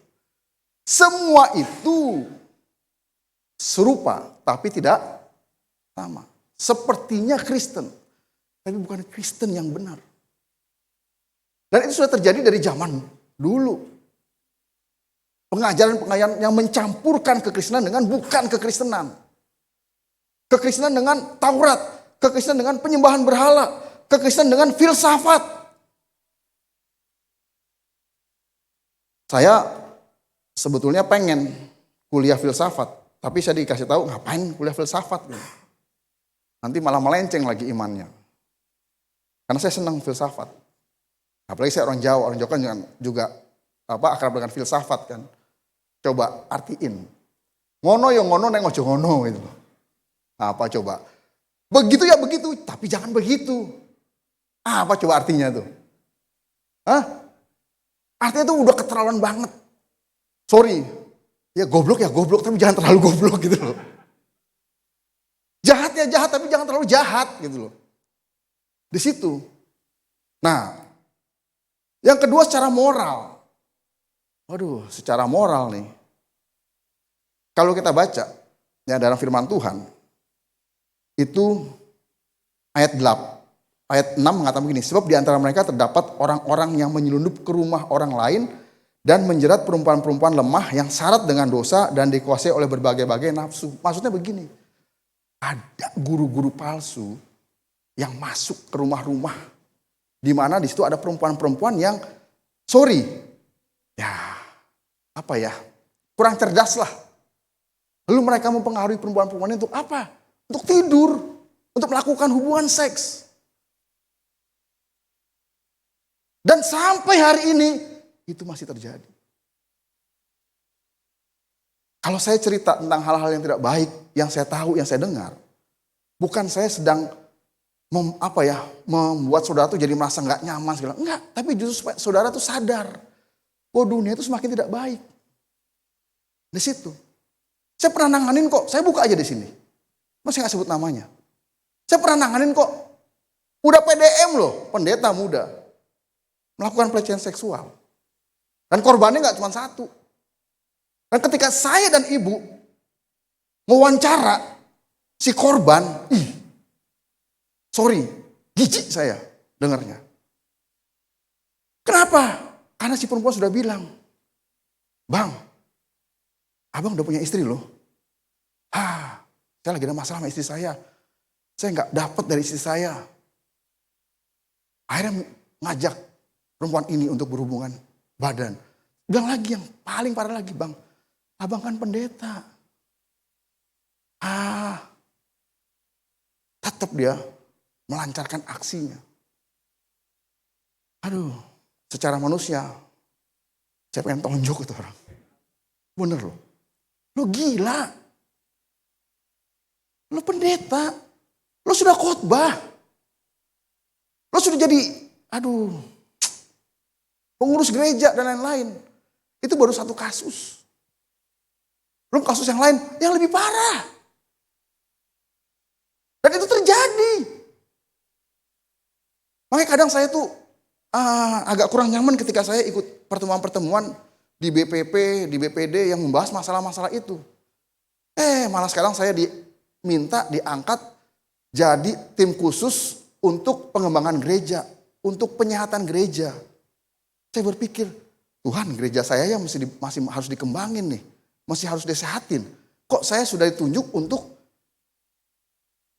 Semua itu serupa tapi tidak sama. Sepertinya Kristen, tapi bukan Kristen yang benar. Dan itu sudah terjadi dari zaman dulu. Pengajaran-pengajaran yang mencampurkan kekristenan dengan bukan kekristenan. Kekristenan dengan Taurat, kekristenan dengan penyembahan berhala, kekristenan dengan filsafat. Saya sebetulnya pengen kuliah filsafat, tapi saya dikasih tahu ngapain kuliah filsafat. Nanti malah melenceng lagi imannya. Karena saya senang filsafat. Apalagi saya orang Jawa kan juga akrab dengan filsafat kan. Coba artiin. Ngono ya ngono, neng ojo ngono gitu. Apa coba? Begitu ya begitu, tapi jangan begitu. Apa coba artinya tuh? Hah? Artinya tuh udah keterlaluan banget. Sorry, ya goblok, tapi jangan terlalu goblok gitu loh. Jahat ya jahat, tapi jangan terlalu jahat gitu loh. Di situ. Nah, yang kedua secara moral. Waduh, secara moral nih. Kalau kita baca ya dalam firman Tuhan, itu ayat 6 mengatakan begini, sebab di antara mereka terdapat orang-orang yang menyelundup ke rumah orang lain dan menjerat perempuan-perempuan lemah yang syarat dengan dosa dan dikuasai oleh berbagai-bagai nafsu. Maksudnya begini, ada guru-guru palsu yang masuk ke rumah-rumah di mana di situ ada perempuan-perempuan yang kurang cerdas lah. Lalu mereka mempengaruhi perempuan-perempuan itu untuk apa? Untuk tidur, untuk melakukan hubungan seks. Dan sampai hari ini itu masih terjadi. Kalau saya cerita tentang hal-hal yang tidak baik, yang saya tahu, yang saya dengar, bukan saya sedang membuat saudara tuh jadi merasa nggak nyaman segala. Enggak, tapi justru supaya saudara tuh sadar bahwa dunia itu semakin tidak baik. Di situ. Saya pernah nanganin kok, saya buka aja di sini. Masih nggak sebut namanya. Saya pernah nanganin kok. Udah PDM loh, pendeta muda. Melakukan pelecehan seksual. Dan korbannya nggak cuma satu. Dan ketika saya dan ibu mewawancara si korban, jijik saya dengarnya. Kenapa? Karena si perempuan sudah bilang, Bang, abang udah punya istri loh. Saya lagi ada masalah sama istri saya. Saya nggak dapat dari istri saya. Akhirnya ngajak perempuan ini untuk berhubungan badan. Bilang lagi yang paling parah lagi, Bang, abang kan pendeta. Tetap dia melancarkan aksinya. Aduh, secara manusia, saya pengen tonjok itu orang. Bener loh. Lo gila. Lo pendeta. Lo sudah khotbah. Lo sudah jadi, pengurus gereja dan lain-lain. Itu baru satu kasus. Belum kasus yang lain yang lebih parah. Dan itu terjadi. Makanya kadang saya tuh agak kurang nyaman ketika saya ikut pertemuan-pertemuan di BPP, di BPD yang membahas masalah-masalah itu. Malah sekarang saya diminta diangkat jadi tim khusus untuk pengembangan gereja, untuk penyehatan gereja. Saya berpikir, Tuhan, gereja saya yang masih harus dikembangin nih, masih harus disehatin. Kok saya sudah ditunjuk untuk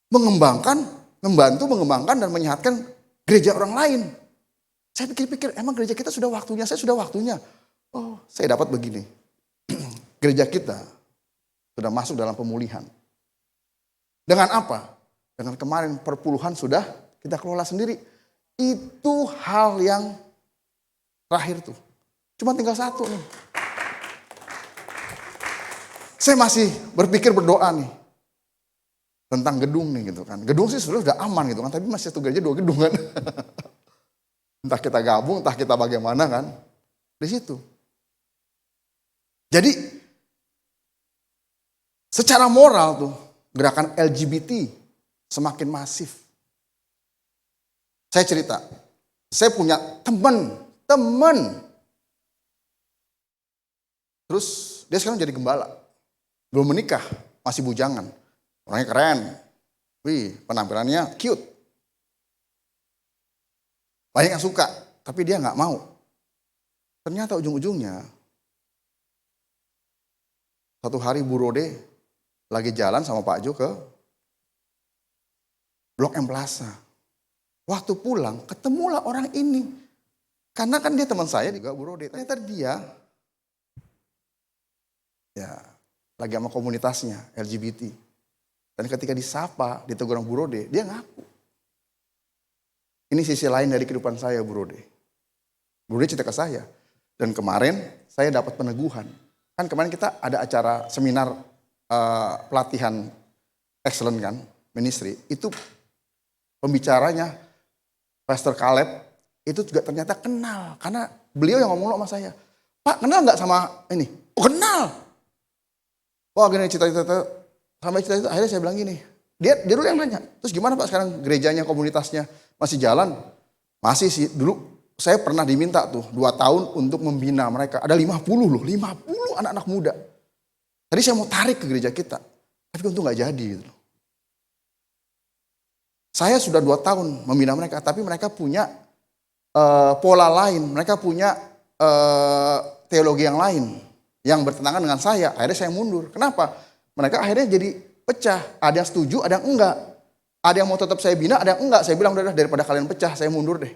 membantu mengembangkan dan menyehatkan gereja orang lain. Saya pikir-pikir, emang gereja kita sudah waktunya, saya sudah waktunya. Oh, saya dapat begini. Gereja kita sudah masuk dalam pemulihan. Dengan apa? Dengan kemarin perpuluhan sudah kita kelola sendiri. Itu hal yang terakhir tuh. Cuma tinggal satu nih. Saya masih berpikir berdoa nih. Tentang gedung nih gitu kan. Gedung sih sudah aman gitu kan. Tapi masih satu gereja 2 gedung kan. Entah kita gabung, entah kita bagaimana kan. Di situ. Jadi secara moral tuh gerakan LGBT semakin masif. Saya cerita. Saya punya teman. Terus dia sekarang jadi gembala. Belum menikah, masih bujangan. Orangnya keren. Wih, penampilannya cute. Banyak yang suka, tapi dia nggak mau. Ternyata ujung-ujungnya, satu hari Bu Rode lagi jalan sama Pak Jo ke Blok M Plaza. Waktu pulang, ketemulah orang ini. Karena kan dia teman saya juga Bu Rode. Ternyata dia lagi sama komunitasnya LGBT. Dan ketika disapa, ditegur Bu Rode, dia ngaku. Ini sisi lain dari kehidupan saya, Bu Rode. Bu Rode cerita ke saya. Dan kemarin saya dapat peneguhan. Kan kemarin kita ada acara seminar pelatihan excellent kan, ministry. Itu pembicaranya Pastor Caleb itu juga ternyata kenal. Karena beliau yang ngomong sama saya. Pak, kenal nggak sama ini? Oh, kenal. Wah, gini cerita-cerita. Sampai cerita itu akhirnya saya bilang gini. Dia dulu yang nanya. Terus gimana Pak sekarang gerejanya, komunitasnya masih jalan? Masih sih. Dulu saya pernah diminta tuh 2 tahun untuk membina mereka. Ada 50 loh. 50 anak-anak muda. Tadi saya mau tarik ke gereja kita. Tapi untung gak jadi gitu. Saya sudah 2 tahun membina mereka. Tapi mereka punya pola lain. Mereka punya teologi yang lain. Yang bertentangan dengan saya. Akhirnya saya mundur. Kenapa? Mereka akhirnya jadi pecah. Ada yang setuju, ada yang enggak. Ada yang mau tetap saya bina, ada yang enggak. Saya bilang udah daripada kalian pecah, saya mundur deh.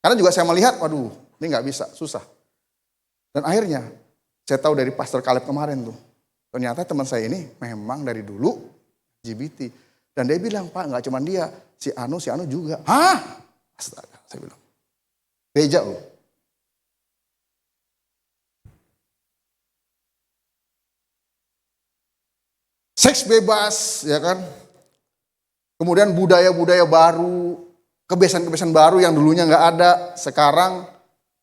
Karena juga saya melihat, waduh ini gak bisa, susah. Dan akhirnya saya tahu dari Pastor Caleb kemarin tuh. Ternyata teman saya ini memang dari dulu LGBT. Dan dia bilang, Pak gak cuma dia, si Anu juga. Hah? Astaga, saya bilang. Gereja loh. Seks bebas, ya kan. Kemudian budaya-budaya baru, kebiasaan-kebiasaan baru yang dulunya nggak ada, sekarang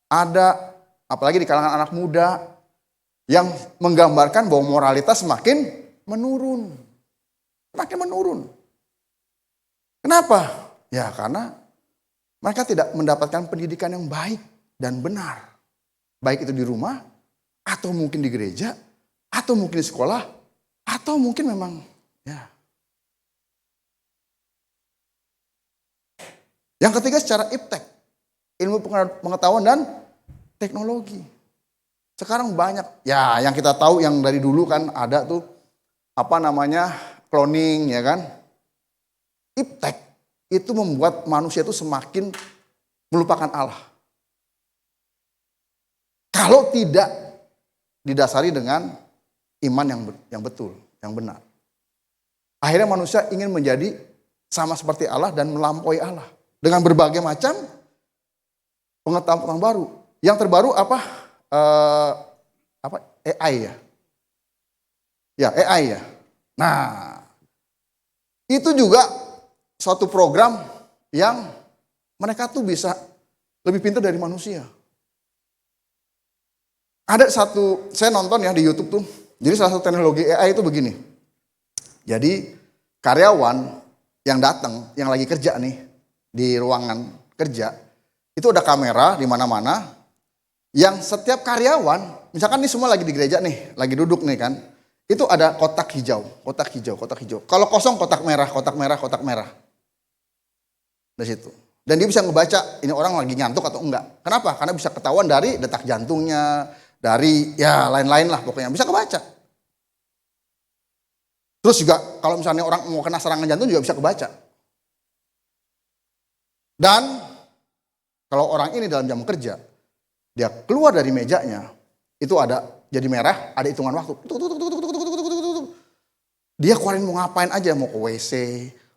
ada, apalagi di kalangan anak muda, yang menggambarkan bahwa moralitas semakin menurun. Semakin menurun. Kenapa? Ya karena mereka tidak mendapatkan pendidikan yang baik dan benar. Baik itu di rumah, atau mungkin di gereja, atau mungkin di sekolah, atau mungkin memang ya. Yang ketiga secara iptek, ilmu pengetahuan dan teknologi. Sekarang banyak, ya yang kita tahu yang dari dulu kan ada tuh apa namanya cloning ya kan. Iptek itu membuat manusia itu semakin melupakan Allah. Kalau tidak didasari dengan iman yang betul, yang benar. Akhirnya manusia ingin menjadi sama seperti Allah dan melampaui Allah. Dengan berbagai macam pengetahuan baru. Yang terbaru apa? AI ya. Ya, AI ya. Nah, itu juga suatu program yang mereka tuh bisa lebih pintar dari manusia. Ada satu, saya nonton ya di YouTube tuh. Jadi salah satu teknologi AI itu begini. Jadi karyawan yang datang, yang lagi kerja nih di ruangan kerja, itu ada kamera di mana-mana. Yang setiap karyawan, misalkan nih semua lagi di gereja nih, lagi duduk nih kan, itu ada kotak hijau. Kalau kosong kotak merah. Dari situ. Dan dia bisa ngebaca ini orang lagi ngantuk atau enggak. Kenapa? Karena bisa ketahuan dari detak jantungnya, dari ya lain-lain lah pokoknya bisa kebaca. Terus juga kalau misalnya orang mau kena serangan jantung juga bisa kebaca. Dan kalau orang ini dalam jam kerja, Dia keluar dari mejanya, itu ada jadi merah, ada hitungan waktu. Tuk, tuk, tuk, tuk, tuk, tuk, tuk, tuk, tuk, tuk. Dia keluarin mau ngapain aja, mau ke WC,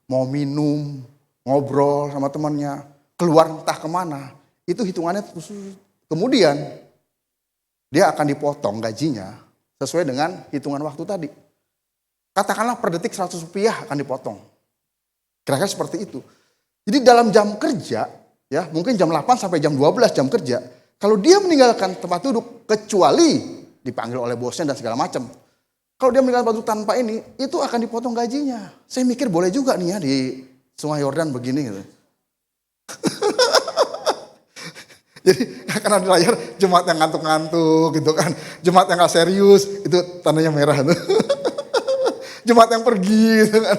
mau minum, ngobrol sama temannya, keluar entah kemana. Itu hitungannya terus. Kemudian dia akan dipotong gajinya sesuai dengan hitungan waktu tadi. Katakanlah per detik 100 rupiah akan dipotong. Kira-kira seperti itu. Jadi dalam jam kerja, ya mungkin jam 8 sampai jam 12 jam kerja, kalau dia meninggalkan tempat duduk, kecuali dipanggil oleh bosnya dan segala macam. Kalau dia meninggalkan tempat duduk tanpa ini, itu akan dipotong gajinya. Saya mikir boleh juga nih ya di Sungai Yordan begini gitu. Jadi karena di layar jemaat yang ngantuk-ngantuk gitu kan. Jemaat yang gak serius, itu tandanya merah tuh. Jemaat yang pergi gitu kan.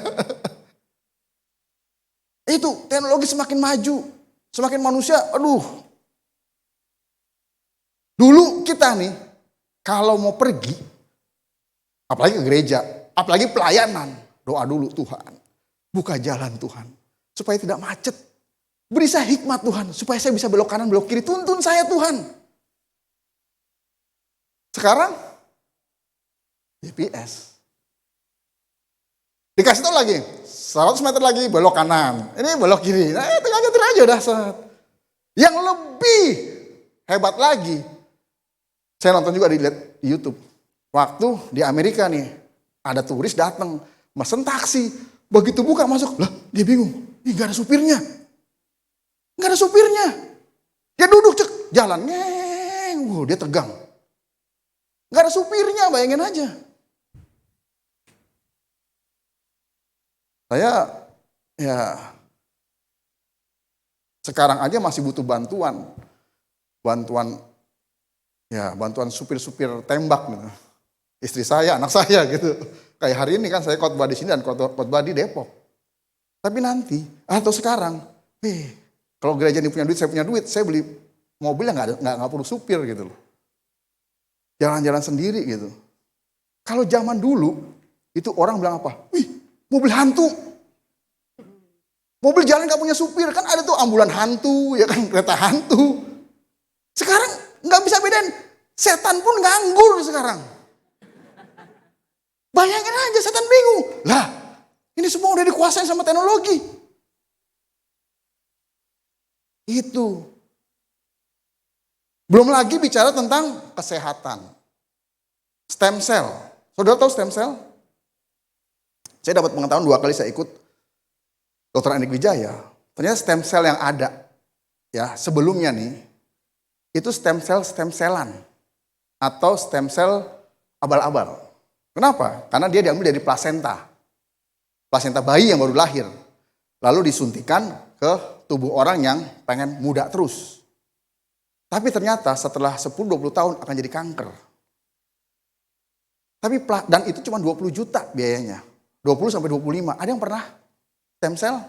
Itu teknologi semakin maju. Semakin manusia, aduh. Dulu kita nih, kalau mau pergi, apalagi ke gereja, apalagi pelayanan, doa dulu Tuhan. Buka jalan Tuhan, supaya tidak macet. Beri saya hikmat Tuhan, supaya saya bisa belok kanan, belok kiri. Tuntun saya Tuhan. Sekarang, GPS. Dikasih tahu lagi, 100 meter lagi belok kanan. Ini belok kiri. Nah, tinggal nyetir aja udah set. Yang lebih hebat lagi, saya nonton juga di YouTube. Waktu di Amerika nih, ada turis datang, mesen taksi. Begitu buka masuk, lah dia bingung. Ih, gak ada supirnya. Gak ada supirnya. Dia duduk cek, jalan ngeng. Wow, dia tegang. Gak ada supirnya, bayangin aja. Saya ya sekarang aja masih butuh bantuan. Bantuan supir-supir tembak gitu. Istri saya, anak saya gitu. Kayak hari ini kan saya khotbah di sini dan khotbah di Depok. Tapi nanti atau sekarang, kalau gereja ini punya duit, saya beli mobil yang nggak perlu supir gitu loh. Jalan-jalan sendiri gitu. Kalau zaman dulu itu orang bilang apa? Wih, mobil hantu. Mobil jalan nggak punya supir, kan ada tuh ambulan hantu, ya kan kereta hantu. Sekarang nggak bisa bedain, setan pun nganggur sekarang. Bayangin aja, setan bingung. Lah, ini semua udah dikuasain sama teknologi. Itu. Belum lagi bicara tentang kesehatan. Stem cell. Saudara tahu stem cell? Saya dapat pengetahuan 2 kali saya ikut Dr. Andik Wijaya. Ternyata stem cell yang ada ya sebelumnya nih, itu stem cellan atau stem cell abal-abal. Kenapa? Karena dia diambil dari plasenta bayi yang baru lahir, lalu disuntikan ke tubuh orang yang pengen muda terus. Tapi ternyata setelah 10-20 tahun akan jadi kanker. Dan itu cuma 20 juta biayanya. 20 sampai 25. Ada yang pernah stem cell?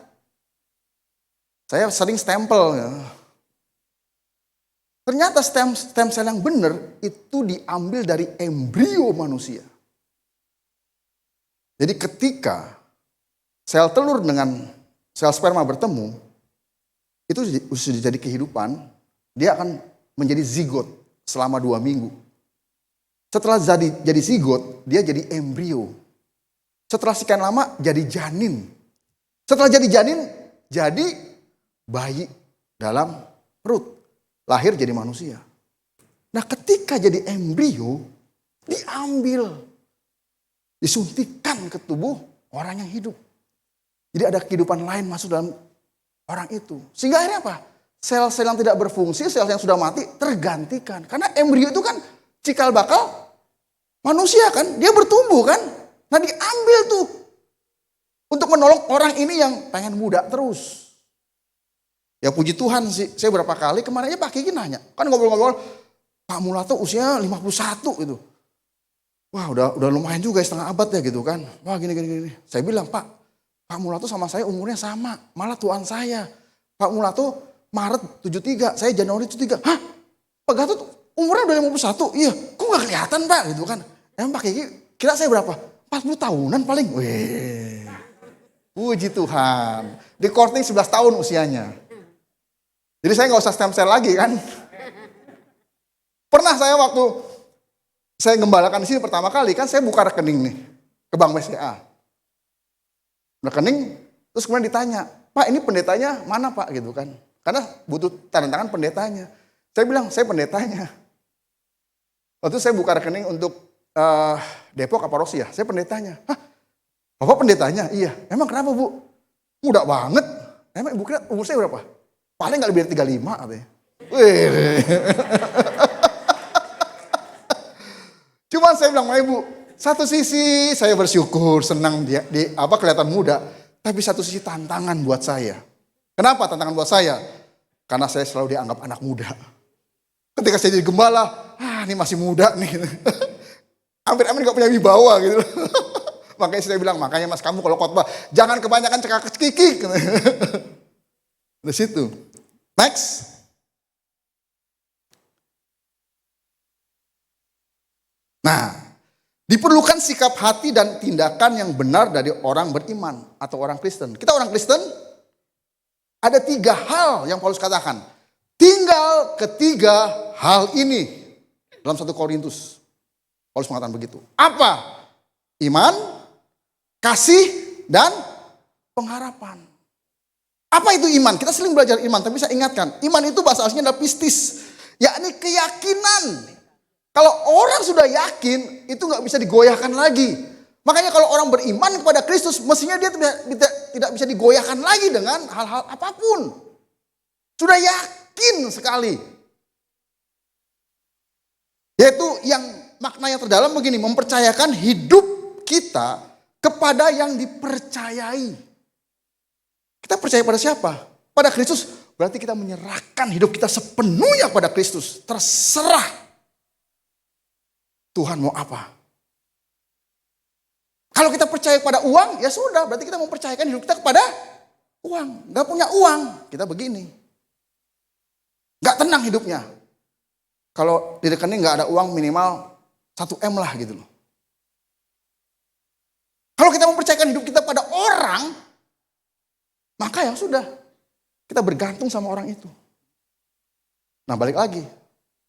Saya sering stempel. Ya. Ternyata stem cell yang benar itu diambil dari embrio manusia. Jadi ketika sel telur dengan sel sperma bertemu, itu sudah jadi kehidupan, dia akan menjadi zigot selama 2 minggu. Setelah jadi zigot, dia jadi embrio. Setelah sekian lama jadi janin. Setelah jadi janin, jadi bayi dalam perut. Lahir jadi manusia. Nah ketika jadi embrio, diambil. Disuntikan ke tubuh orang yang hidup. Jadi ada kehidupan lain masuk dalam orang itu. Sehingga akhirnya apa? Sel-sel yang tidak berfungsi, sel yang sudah mati tergantikan. Karena embrio itu kan cikal bakal manusia kan. Dia bertumbuh kan. Nah diambil tuh. Untuk menolong orang ini yang pengen muda terus. Ya puji Tuhan sih. Saya berapa kali kemarin aja Pak Kiki nanya. Kan ngobrol-ngobrol. Pak Mulato usia 51 gitu. Wah udah lumayan juga setengah abad ya gitu kan. Wah gini. Saya bilang Pak Mulato sama saya umurnya sama. Malah tuan saya. Pak Mulato Maret 73, saya Januari 73. Hah? Pak Gatot umurnya udah 51? Iya. Kok gak kelihatan Pak gitu kan. Emang Pak Kiki kira saya berapa? 40 tahunan paling. Wih. Puji Tuhan. Di courting 11 tahun usianya. Jadi saya gak usah stem cell lagi kan. Pernah saya waktu saya gembalakan di sini pertama kali, kan saya buka rekening nih ke Bank BCA. Rekening, terus kemudian ditanya, Pak ini pendetanya mana Pak gitu kan. Karena butuh tanda tangan pendetanya. Saya bilang, saya pendetanya. Waktu itu saya buka rekening untuk Depok apa Rosi ya, saya pendetanya. Hah, Bapak pendetanya? Iya. Emang kenapa Bu? Muda banget. Emang Ibu kira umur saya berapa? Paling gak lebih dari 35 katanya. Wih. Cuman saya bilang sama Ibu, satu sisi saya bersyukur, senang dia kelihatan muda, tapi satu sisi tantangan buat saya. Kenapa tantangan buat saya? Karena saya selalu dianggap anak muda. Ketika saya jadi gembala, ini masih muda nih. Hampir-hampir gak punya wibawa gitu. Makanya saya bilang, makanya Mas kamu kalau khotbah jangan kebanyakan cekak-cekikik. Di situ. Next. Nah, diperlukan sikap hati dan tindakan yang benar dari orang beriman atau orang Kristen. Kita orang Kristen, ada 3 hal yang Paulus katakan. Tinggal ketiga hal ini dalam 1 Korintus. Paulus mengatakan begitu. Apa? Iman, kasih, dan pengharapan. Apa itu iman? Kita sering belajar iman, tapi saya ingatkan. Iman itu bahasa aslinya adalah pistis. Yakni keyakinan. Kalau orang sudah yakin, itu gak bisa digoyahkan lagi. Makanya kalau orang beriman kepada Kristus, mestinya dia tidak bisa digoyahkan lagi dengan hal-hal apapun. Sudah yakin sekali. Yaitu yang makna yang terdalam begini, mempercayakan hidup kita kepada yang dipercayai. Kita percaya pada siapa? Pada Kristus. Berarti kita menyerahkan hidup kita sepenuhnya pada Kristus. Terserah Tuhan mau apa. Kalau kita percaya pada uang, ya sudah. Berarti kita mempercayakan hidup kita kepada uang. Gak punya uang, kita begini. Gak tenang hidupnya. Kalau di rekening gak ada uang minimal 1M lah gitu loh. Kalau kita mempercayakan hidup kita pada orang, maka ya sudah. Kita bergantung sama orang itu. Nah balik lagi.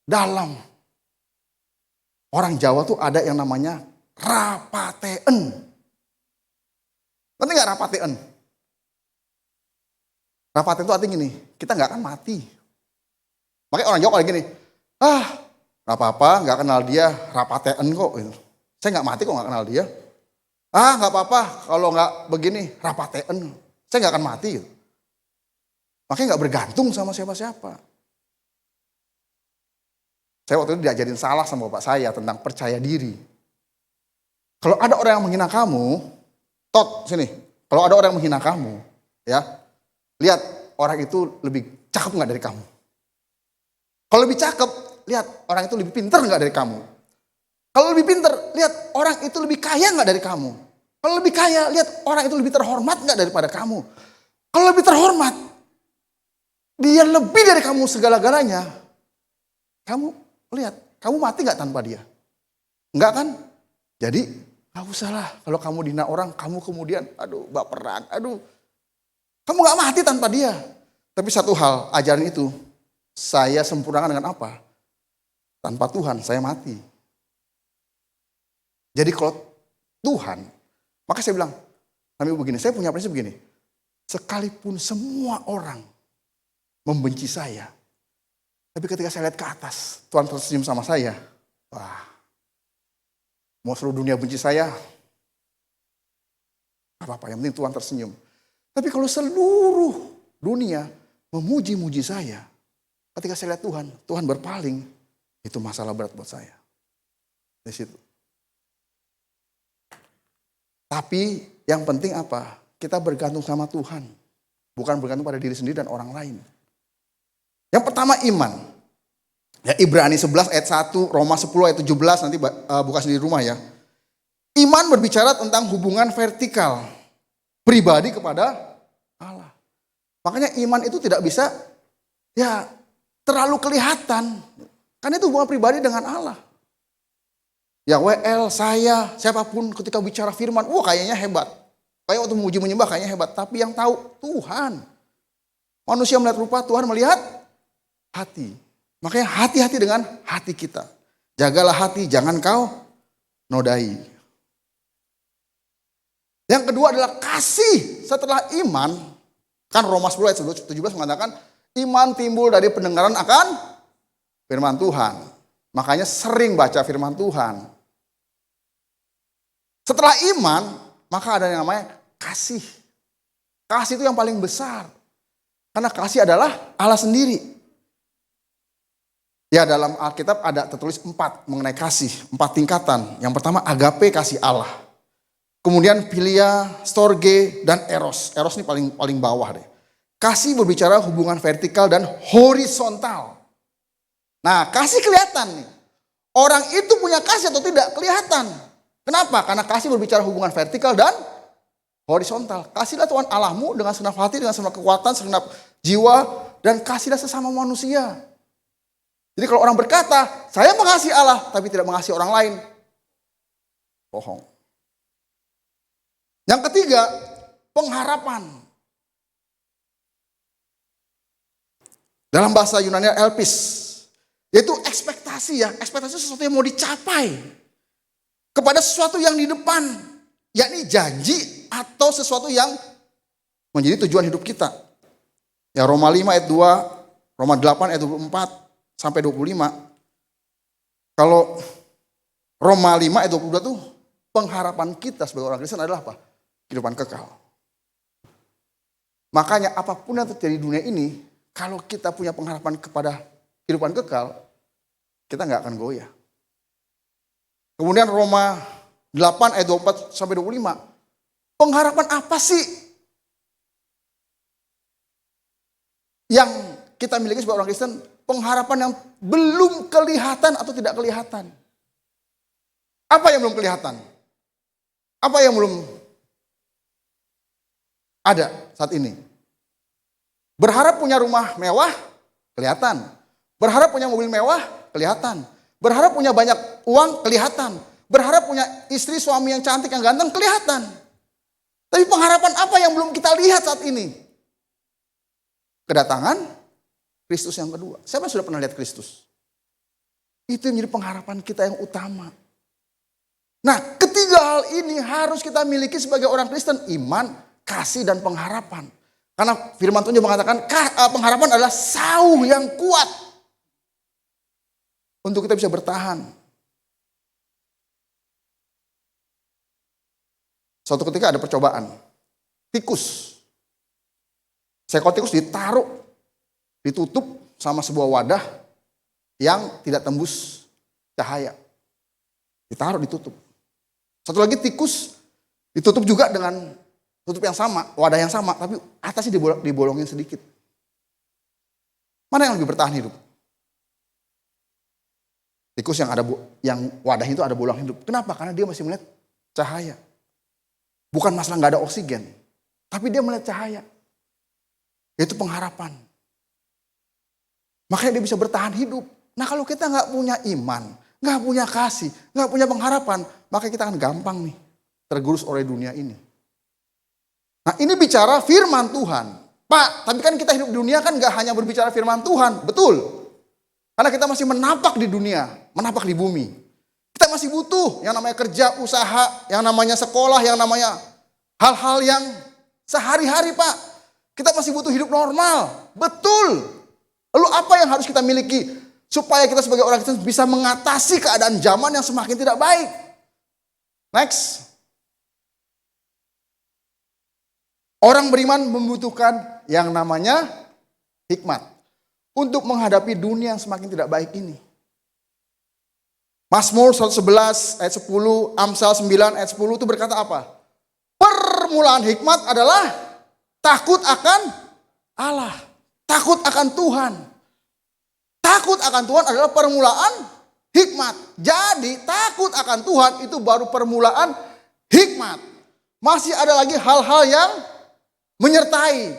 Dalam orang Jawa tuh ada yang namanya rapatean. Ngerti gak rapatean? Rapatean itu artinya gini, kita gak akan mati. Makanya orang Jawa kalau gini, gak apa-apa, gak kenal dia, rapatean kok. Gitu. Saya gak mati kok gak kenal dia. Gak apa-apa, kalau gak begini, rapatean. Saya gak akan mati. Gitu. Makanya gak bergantung sama siapa-siapa. Saya waktu itu diajarin salah sama bapak saya tentang percaya diri. Kalau ada orang yang menghina kamu, sini. Kalau ada orang yang menghina kamu, ya, lihat orang itu lebih cakep nggak dari kamu. Kalau lebih cakep, lihat orang itu lebih pintar nggak dari kamu. Kalau lebih pintar, lihat orang itu lebih kaya nggak dari kamu. Kalau lebih kaya, lihat orang itu lebih terhormat nggak daripada kamu. Kalau lebih terhormat, dia lebih dari kamu segala-galanya. Kamu lihat, kamu mati gak tanpa dia? Enggak kan? Jadi, gak usah lah. Kalau kamu dihina orang, kamu kemudian, baperan, kamu gak mati tanpa dia. Tapi satu hal, ajaran itu, saya sempurnakan dengan apa? Tanpa Tuhan, saya mati. Jadi kalau Tuhan, maka saya bilang, begini, saya punya prinsip begini. Sekalipun semua orang membenci saya, tapi ketika saya lihat ke atas, Tuhan tersenyum sama saya. Wah, mau seluruh dunia benci saya, apa-apa, yang penting Tuhan tersenyum. Tapi kalau seluruh dunia memuji-muji saya, ketika saya lihat Tuhan, Tuhan berpaling, itu masalah berat buat saya. Di situ. Tapi yang penting apa? Kita bergantung sama Tuhan. Bukan bergantung pada diri sendiri dan orang lain. Yang pertama iman. Ya, Ibrani 11 ayat 1, Roma 10 ayat 17, nanti buka sendiri rumah ya. Iman berbicara tentang hubungan vertikal. Pribadi kepada Allah. Makanya iman itu tidak bisa terlalu kelihatan. Karena itu hubungan pribadi dengan Allah. Ya WL, saya, siapapun ketika bicara firman, kayaknya hebat. Kayak waktu memuji menyembah kayaknya hebat. Tapi yang tahu Tuhan. Manusia melihat rupa, Tuhan melihat hati. Makanya hati-hati dengan hati kita. Jagalah hati, jangan kau nodai. Yang kedua adalah kasih setelah iman. Kan Roma 10 ayat 17 mengatakan, iman timbul dari pendengaran akan firman Tuhan. Makanya sering baca firman Tuhan. Setelah iman, maka ada yang namanya kasih. Kasih itu yang paling besar. Karena kasih adalah Allah sendiri. Ya, dalam Alkitab ada tertulis 4 mengenai kasih, 4 tingkatan. Yang pertama agape, kasih Allah. Kemudian philia, storge, dan eros. Eros ini paling bawah deh. Kasih berbicara hubungan vertikal dan horizontal. Nah, kasih kelihatan nih. Orang itu punya kasih atau tidak kelihatan. Kenapa? Karena kasih berbicara hubungan vertikal dan horizontal. Kasihlah Tuhan Allahmu dengan segenap hati, dengan segenap kekuatan, segenap jiwa, dan kasihlah sesama manusia. Jadi kalau orang berkata, saya mengasihi Allah, tapi tidak mengasihi orang lain, bohong. Yang ketiga, pengharapan. Dalam bahasa Yunani elpis, yaitu ekspektasi ya, ekspektasi sesuatu yang mau dicapai. Kepada sesuatu yang di depan, yakni janji atau sesuatu yang menjadi tujuan hidup kita. Ya, Roma 5 ayat 2, Roma 8 ayat 24 sampai 25. Kalau Roma 5 ayat 22 tuh pengharapan kita sebagai orang Kristen adalah apa? Kehidupan kekal. Makanya apapun yang terjadi di dunia ini, kalau kita punya pengharapan kepada kehidupan kekal, kita nggak akan goyah. Kemudian Roma 8 ayat 24 sampai 25. Pengharapan apa sih yang kita miliki sebagai orang Kristen? Pengharapan yang belum kelihatan atau tidak kelihatan. Apa yang belum kelihatan? Apa yang belum ada saat ini? Berharap punya rumah mewah, kelihatan. Berharap punya mobil mewah, kelihatan. Berharap punya banyak uang, kelihatan. Berharap punya istri, suami yang cantik, yang ganteng, kelihatan. Tapi pengharapan apa yang belum kita lihat saat ini? Kedatangan Kristus yang kedua. Siapa yang sudah pernah lihat Kristus? Itu yang menjadi pengharapan kita yang utama. Nah, ketiga hal ini harus kita miliki sebagai orang Kristen. Iman, kasih, dan pengharapan. Karena firman Tuhan juga mengatakan pengharapan adalah sauh yang kuat untuk kita bisa bertahan. Suatu ketika ada percobaan. Tikus. Seekor tikus ditutup sama sebuah wadah yang tidak tembus cahaya. Ditaruh, ditutup. Satu lagi tikus ditutup juga dengan tutup yang sama, wadah yang sama, tapi atasnya dibolongin sedikit. Mana yang lebih bertahan hidup? Tikus yang wadah itu ada bolong hidup. Kenapa? Karena dia masih melihat cahaya. Bukan masalah nggak ada oksigen, tapi dia melihat cahaya. Itu pengharapan. Makanya dia bisa bertahan hidup. Nah, kalau kita nggak punya iman, nggak punya kasih, nggak punya pengharapan, maka kita akan gampang nih tergerus oleh dunia ini. Nah, ini bicara firman Tuhan. Pak, tapi kan kita hidup di dunia kan nggak hanya berbicara firman Tuhan, betul? Karena kita masih menapak di dunia, menapak di bumi. Kita masih butuh yang namanya kerja, usaha, yang namanya sekolah, yang namanya hal-hal yang sehari-hari, Pak. Kita masih butuh hidup normal, betul. Lalu apa yang harus kita miliki supaya kita sebagai orang Kristen bisa mengatasi keadaan zaman yang semakin tidak baik? Next. Orang beriman membutuhkan yang namanya hikmat untuk menghadapi dunia yang semakin tidak baik ini. Mazmur 111 ayat 10, Amsal 9 ayat 10 itu berkata apa? Permulaan hikmat adalah takut akan Allah. Takut akan Tuhan. Takut akan Tuhan adalah permulaan hikmat. Jadi takut akan Tuhan itu baru permulaan hikmat. Masih ada lagi hal-hal yang menyertai.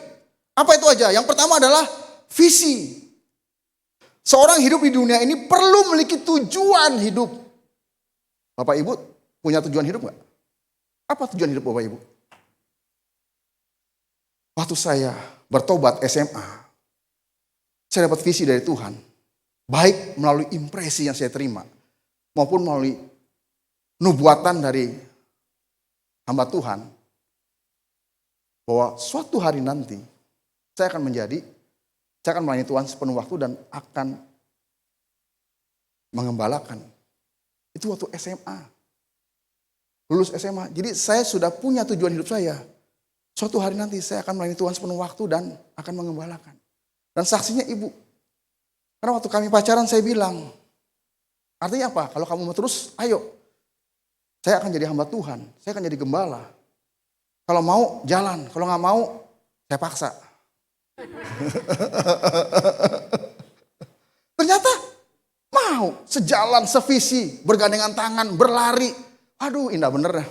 Apa itu aja? Yang pertama adalah visi. Seorang hidup di dunia ini perlu memiliki tujuan hidup. Bapak Ibu punya tujuan hidup gak? Apa tujuan hidup Bapak Ibu? Waktu saya bertobat SMA, saya dapat visi dari Tuhan. Baik melalui impresi yang saya terima, maupun melalui nubuatan dari hamba Tuhan, bahwa suatu hari nanti saya akan melayani Tuhan sepenuh waktu dan akan mengembalakan. Itu waktu SMA. Lulus SMA. Jadi saya sudah punya tujuan hidup saya. Suatu hari nanti saya akan melayani Tuhan sepenuh waktu dan akan mengembalakan. Dan saksinya ibu. Karena waktu kami pacaran saya bilang, artinya apa? Kalau kamu mau terus, ayo. Saya akan jadi hamba Tuhan. Saya akan jadi gembala. Kalau mau, jalan. Kalau nggak mau, saya paksa. Ternyata mau. Sejalan, sevisi, bergandengan tangan, berlari. Aduh, indah bener dah.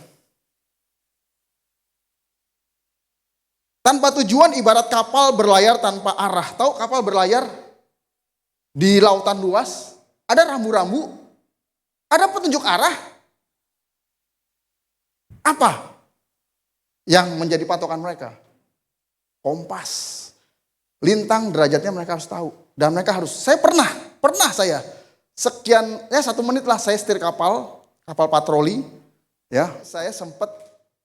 Tanpa tujuan ibarat kapal berlayar tanpa arah. Tahu kapal berlayar di lautan luas? Ada rambu-rambu. Ada petunjuk arah. Apa yang menjadi patokan mereka? Kompas. Lintang derajatnya mereka harus tahu. Dan mereka harus, saya pernah saya. Sekian, ya 1 menit lah saya setir kapal patroli. Ya, saya sempat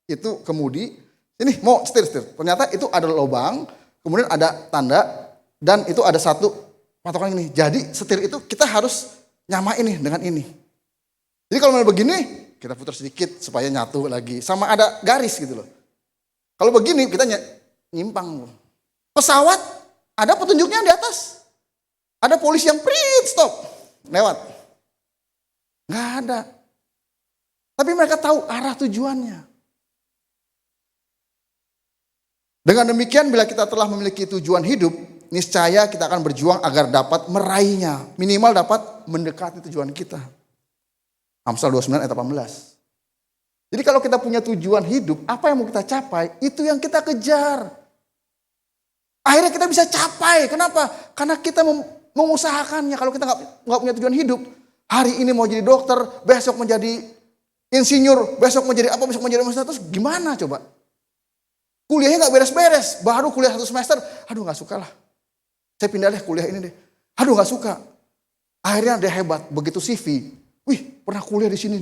itu kemudi. Ini mau setir. Ternyata itu ada lubang, kemudian ada tanda, dan itu ada satu patokan ini. Jadi setir itu kita harus nyamain nih dengan ini. Jadi kalau begini, kita putar sedikit supaya nyatu lagi. Sama ada garis gitu loh. Kalau begini kita nyimpang. Pesawat ada petunjuknya di atas. Ada polisi yang stop. Lewat. Nggak ada. Tapi mereka tahu arah tujuannya. Dengan demikian bila kita telah memiliki tujuan hidup, niscaya kita akan berjuang agar dapat meraihnya. Minimal dapat mendekati tujuan kita. Amsal 29 ayat 18. Jadi kalau kita punya tujuan hidup, apa yang mau kita capai, itu yang kita kejar. Akhirnya kita bisa capai. Kenapa? Karena kita mengusahakannya. Kalau kita nggak punya tujuan hidup, hari ini mau jadi dokter, besok menjadi insinyur, besok menjadi apa, besok menjadi master, terus gimana coba? Kuliahnya nggak beres-beres, baru kuliah 1 semester, aduh nggak suka lah. Saya pindah deh kuliah ini deh. Aduh nggak suka. Akhirnya dia hebat, begitu CV. Wih, pernah kuliah di sini.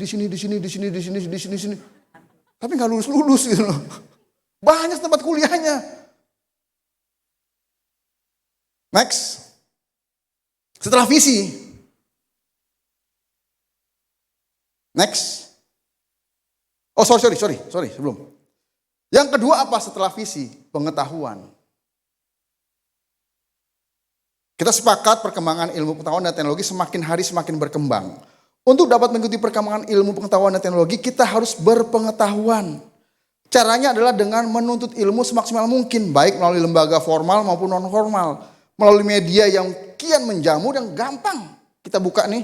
Tapi nggak lulus gitu loh. Banyak tempat kuliahnya. Next. Setelah visi. Next. Oh sorry, sebelum. Yang kedua apa setelah visi? Pengetahuan. Kita sepakat perkembangan ilmu pengetahuan dan teknologi semakin hari semakin berkembang. Untuk dapat mengikuti perkembangan ilmu pengetahuan dan teknologi, kita harus berpengetahuan. Caranya adalah dengan menuntut ilmu semaksimal mungkin, baik melalui lembaga formal maupun non-formal. Melalui media yang kian menjamur dan gampang. Kita buka nih.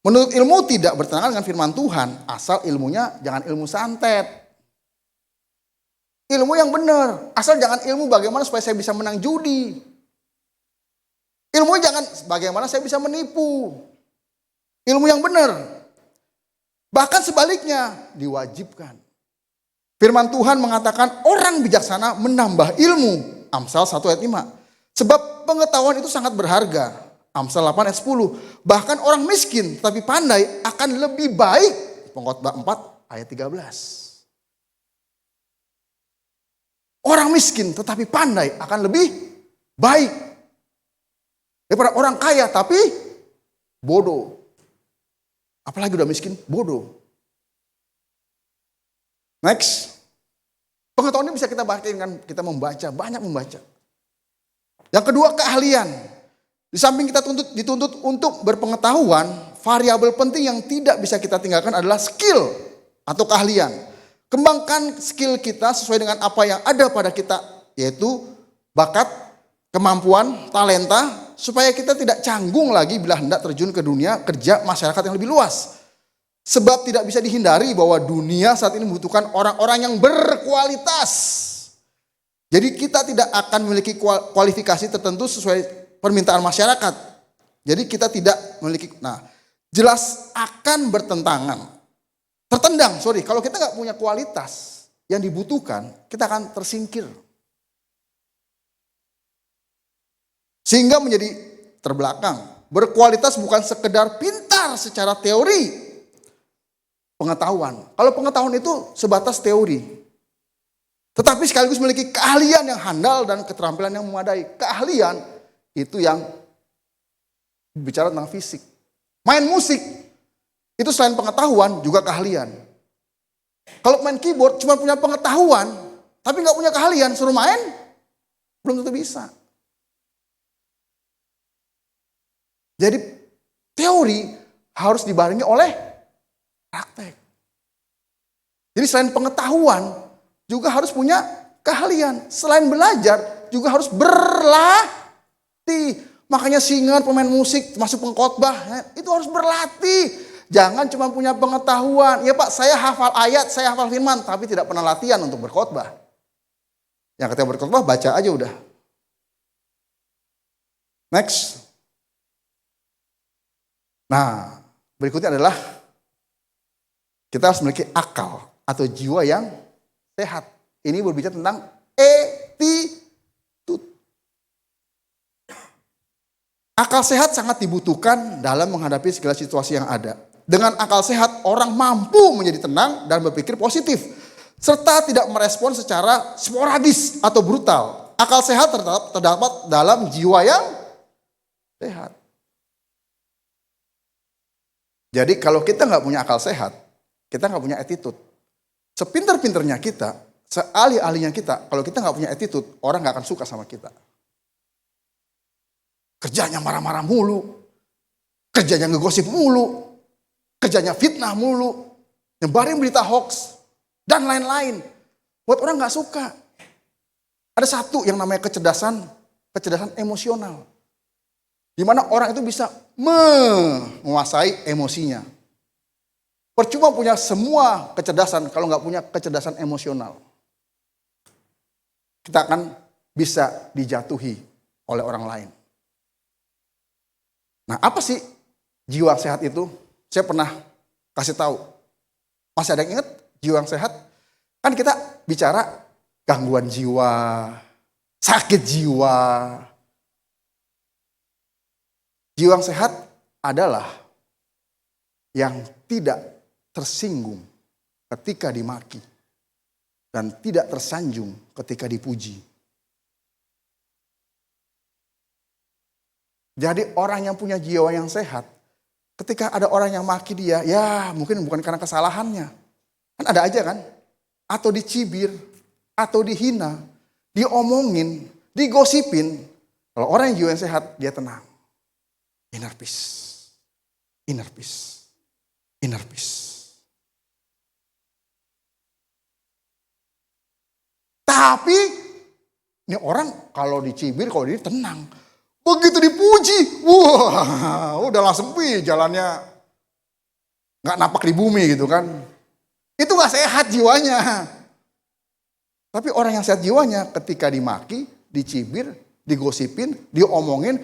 Menuntut ilmu tidak bertentangan dengan firman Tuhan, asal ilmunya jangan ilmu santet. Ilmu yang benar, asal jangan ilmu bagaimana supaya saya bisa menang judi. Ilmu jangan bagaimana saya bisa menipu. Ilmu yang benar. Bahkan sebaliknya diwajibkan. Firman Tuhan mengatakan orang bijaksana menambah ilmu. Amsal 1 ayat 5. Sebab pengetahuan itu sangat berharga. Amsal 8 ayat 10. Bahkan orang miskin tapi pandai akan lebih baik. Pengkhotbah 4 ayat 13. Orang miskin tetapi pandai akan lebih baik daripada orang kaya tapi bodoh. Apalagi udah miskin, bodoh. Next. Pengetahuan ini bisa kita baca dengan kita membaca, banyak membaca. Yang kedua, keahlian. Di samping kita dituntut untuk berpengetahuan, variabel penting yang tidak bisa kita tinggalkan adalah skill atau keahlian. Kembangkan skill kita sesuai dengan apa yang ada pada kita, yaitu bakat, kemampuan, talenta, supaya kita tidak canggung lagi bila hendak terjun ke dunia kerja masyarakat yang lebih luas. Sebab tidak bisa dihindari bahwa dunia saat ini membutuhkan orang-orang yang berkualitas. Jadi kita tidak akan memiliki kualifikasi tertentu sesuai permintaan masyarakat. Jadi kita tidak memiliki, jelas akan tertendang, kalau kita nggak punya kualitas yang dibutuhkan, kita akan tersingkir. Sehingga menjadi terbelakang. Berkualitas bukan sekedar pintar secara teori pengetahuan. Kalau pengetahuan itu sebatas teori. Tetapi sekaligus memiliki keahlian yang handal dan keterampilan yang memadai. Keahlian itu yang bicara tentang fisik. Main musik itu selain pengetahuan juga keahlian. Kalau main keyboard cuma punya pengetahuan tapi nggak punya keahlian, suruh main belum tentu bisa. Jadi teori harus dibarengi oleh praktek. Jadi selain pengetahuan juga harus punya keahlian. Selain belajar juga harus berlatih. Makanya singer, pemain musik, masuk pengkhotbah, itu harus berlatih. Jangan cuma punya pengetahuan. Ya Pak, saya hafal ayat, saya hafal firman, tapi tidak pernah latihan untuk berkhotbah. Yang ketika berkhotbah baca aja udah. Next. Nah, berikutnya adalah kita harus memiliki akal atau jiwa yang sehat. Ini berbicara tentang attitude. Akal sehat sangat dibutuhkan dalam menghadapi segala situasi yang ada. Dengan akal sehat, orang mampu menjadi tenang dan berpikir positif. Serta tidak merespon secara sporadis atau brutal. Akal sehat terdapat dalam jiwa yang sehat. Jadi kalau kita nggak punya akal sehat, kita nggak punya attitude. Sepinter-pinternya kita, seahli-ahlinya kita, kalau kita nggak punya attitude, orang nggak akan suka sama kita. Kerjanya marah-marah mulu, kerjanya ngegosip mulu, kerjanya fitnah mulu, nyebarin berita hoax, dan lain-lain. Buat orang nggak suka. Ada satu yang namanya kecerdasan emosional. Di mana orang itu bisa menguasai emosinya. Percuma punya semua kecerdasan kalau nggak punya kecerdasan emosional. Kita akan bisa dijatuhi oleh orang lain. Nah, apa sih jiwa sehat itu? Saya pernah kasih tahu. Masih ada yang ingat jiwa yang sehat? Kan kita bicara gangguan jiwa, sakit jiwa. Jiwa yang sehat adalah yang tidak tersinggung ketika dimaki dan tidak tersanjung ketika dipuji. Jadi orang yang punya jiwa yang sehat, ketika ada orang yang maki dia, ya mungkin bukan karena kesalahannya. Kan ada aja kan? Atau dicibir, atau dihina, diomongin, digosipin. Kalau orang yang jiwa yang sehat, dia tenang. Inner peace, inner peace, inner peace. Tapi ini orang kalau dicibir, kalau dia tenang. Begitu dipuji, wah udah langsung jalannya nggak napak di bumi gitu kan. Itu nggak sehat jiwanya. Tapi orang yang sehat jiwanya ketika dimaki, dicibir, digosipin, diomongin,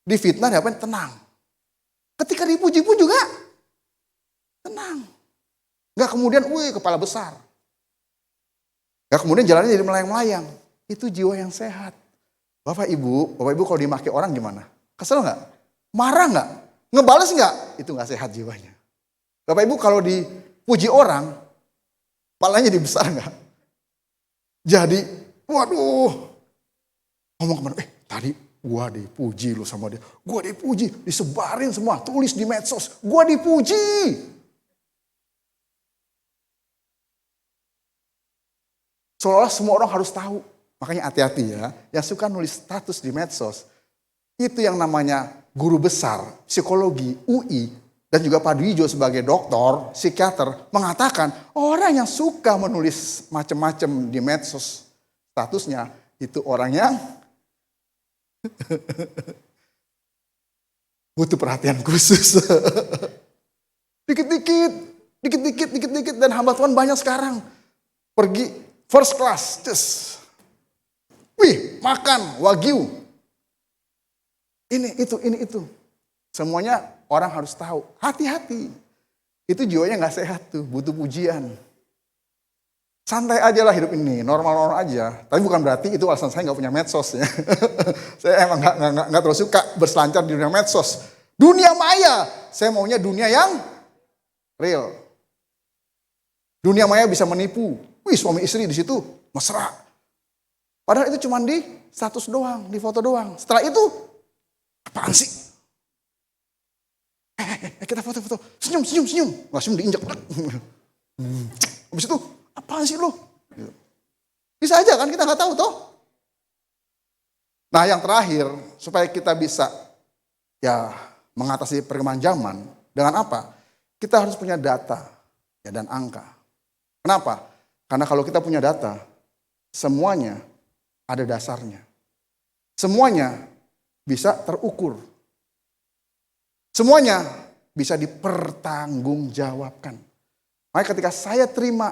difitnah, diapain, tenang. Ketika dipuji pun juga tenang. Nggak kemudian, wih kepala besar. Nggak kemudian jalannya jadi melayang-melayang. Itu jiwa yang sehat. Bapak Ibu kalau dimaki orang gimana? Kesel nggak? Marah nggak? Ngebales nggak? Itu nggak sehat jiwanya. Bapak Ibu kalau dipuji orang, kepalanya jadi besar nggak? Jadi, waduh, ngomong kemana? Tadi gua dipuji lo sama dia. Gua dipuji, disebarin semua, tulis di medsos. Gua dipuji. Seolah-olah semua orang harus tahu. Makanya hati-hati ya, yang suka nulis status di medsos, itu yang namanya guru besar psikologi UI dan juga Pak Dwijo sebagai dokter, psikiater mengatakan orang yang suka menulis macam-macam di medsos statusnya itu orang yang butuh perhatian khusus. Dikit-dikit dan hamba Tuhan banyak sekarang pergi first class, wih, makan wagyu. Ini itu. Semuanya orang harus tahu. Hati-hati. Itu jiwanya gak sehat tuh, butuh pujian. Santai aja lah hidup ini, normal-normal aja. Tapi bukan berarti itu alasan saya nggak punya medsos ya. Saya emang nggak terlalu suka berselancar di dunia medsos. Dunia maya, saya maunya dunia yang real. Dunia maya bisa menipu. Wih, suami istri di situ mesra. Padahal itu cuma di status doang, di foto doang. Setelah itu, apaan sih? Kita foto-foto, senyum. Nggak senyum diinjak. Habis itu, apaan sih lu? Bisa aja kan, kita nggak tahu toh. Nah yang terakhir, supaya kita bisa ya mengatasi perkembangan zaman, dengan apa? Kita harus punya data ya, dan angka. Kenapa? Karena kalau kita punya data, semuanya ada dasarnya. Semuanya bisa terukur. Semuanya bisa dipertanggungjawabkan. Makanya ketika saya terima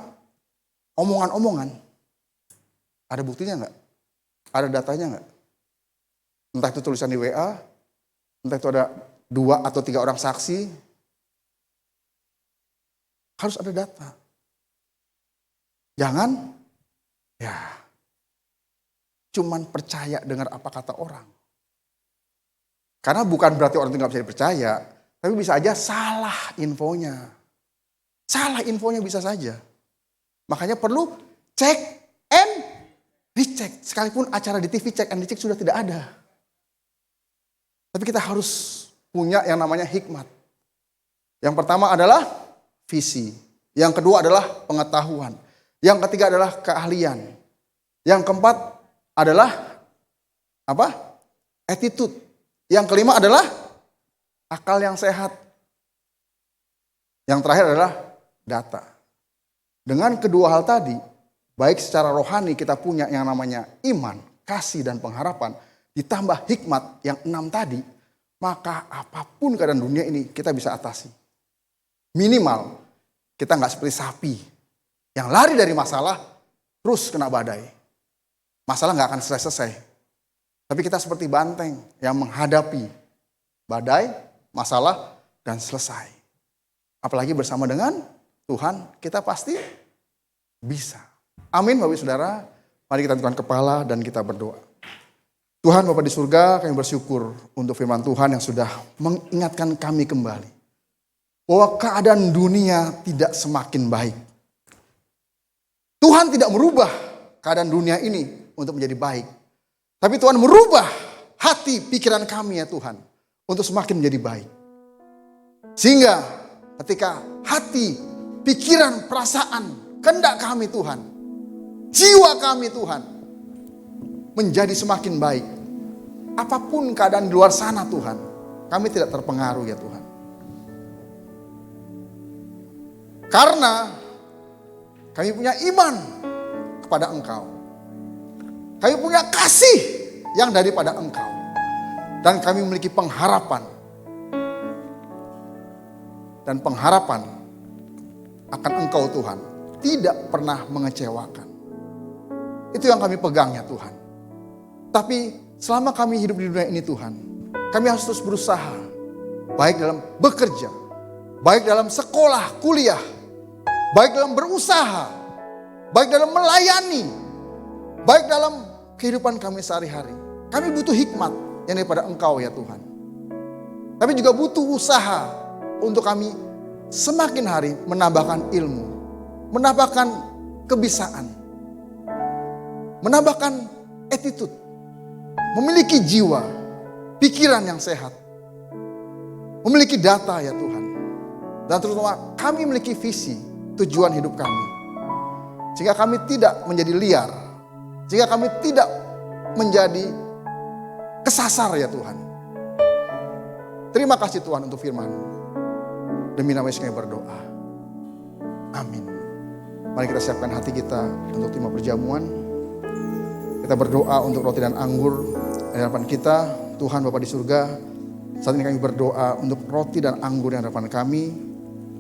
omongan-omongan, ada buktinya nggak? Ada datanya nggak? Entah itu tulisan di WA, entah itu ada 2 atau 3 orang saksi, harus ada data. Jangan ya cuman percaya dengar apa kata orang. Karena bukan berarti orang itu nggak bisa dipercaya, tapi bisa aja salah infonya. Salah infonya bisa saja. Makanya perlu cek and recheck. Sekalipun acara di TV cek and recheck sudah tidak ada. Tapi kita harus punya yang namanya hikmat. Yang pertama adalah visi. Yang kedua adalah pengetahuan. Yang ketiga adalah keahlian. Yang keempat adalah apa? Attitude. Yang kelima adalah akal yang sehat. Yang terakhir adalah data. Dengan kedua hal tadi, baik secara rohani kita punya yang namanya iman, kasih, dan pengharapan, ditambah hikmat yang 6 tadi, maka apapun keadaan dunia ini kita bisa atasi. Minimal kita nggak seperti sapi yang lari dari masalah terus kena badai. Masalah nggak akan selesai. Tapi kita seperti banteng yang menghadapi badai, masalah, dan selesai. Apalagi bersama dengan Tuhan, kita pasti bisa. Amin Bapak Ibu Saudara. Mari kita tundukkan kepala dan kita berdoa. Tuhan Bapa di surga, kami bersyukur untuk firman Tuhan yang sudah mengingatkan kami kembali. Bahwa keadaan dunia tidak semakin baik. Tuhan tidak merubah keadaan dunia ini untuk menjadi baik. Tapi Tuhan merubah hati pikiran kami ya Tuhan. Untuk semakin menjadi baik. Sehingga ketika hati, pikiran, perasaan, kehendak kami Tuhan. Jiwa kami Tuhan. Menjadi semakin baik. Apapun keadaan di luar sana Tuhan. Kami tidak terpengaruh ya Tuhan. Karena kami punya iman kepada Engkau. Kami punya kasih yang daripada Engkau. Dan kami memiliki pengharapan. Dan pengharapan akan Engkau Tuhan tidak pernah mengecewakan. Itu yang kami pegang ya Tuhan. Tapi selama kami hidup di dunia ini Tuhan, kami harus terus berusaha. Baik dalam bekerja, baik dalam sekolah, kuliah, baik dalam berusaha, baik dalam melayani, baik dalam kehidupan kami sehari-hari. Kami butuh hikmat yang daripada Engkau ya Tuhan. Tapi juga butuh usaha untuk kami semakin hari menambahkan ilmu, menambahkan kebiasaan, menambahkan attitude, memiliki jiwa, pikiran yang sehat, memiliki data ya Tuhan. Dan terutama kami memiliki visi, tujuan hidup kami. Sehingga kami tidak menjadi liar. Sehingga kami tidak menjadi kesasar ya Tuhan. Terima kasih Tuhan untuk firman. Demi nama Yesus kami berdoa. Amin. Mari kita siapkan hati kita untuk terima perjamuan. Kita berdoa untuk roti dan anggur di hadapan kita. Tuhan Bapa di surga, saat ini kami berdoa untuk roti dan anggur yang hadapan kami,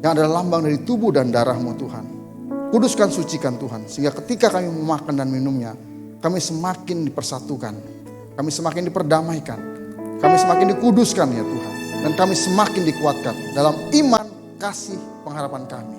yang adalah lambang dari tubuh dan darah-Mu Tuhan. Kuduskan, sucikan Tuhan, sehingga ketika kami memakan dan minumnya, kami semakin dipersatukan, kami semakin diperdamaikan, kami semakin dikuduskan ya Tuhan. Dan kami semakin dikuatkan dalam iman, kasih, pengharapan kami.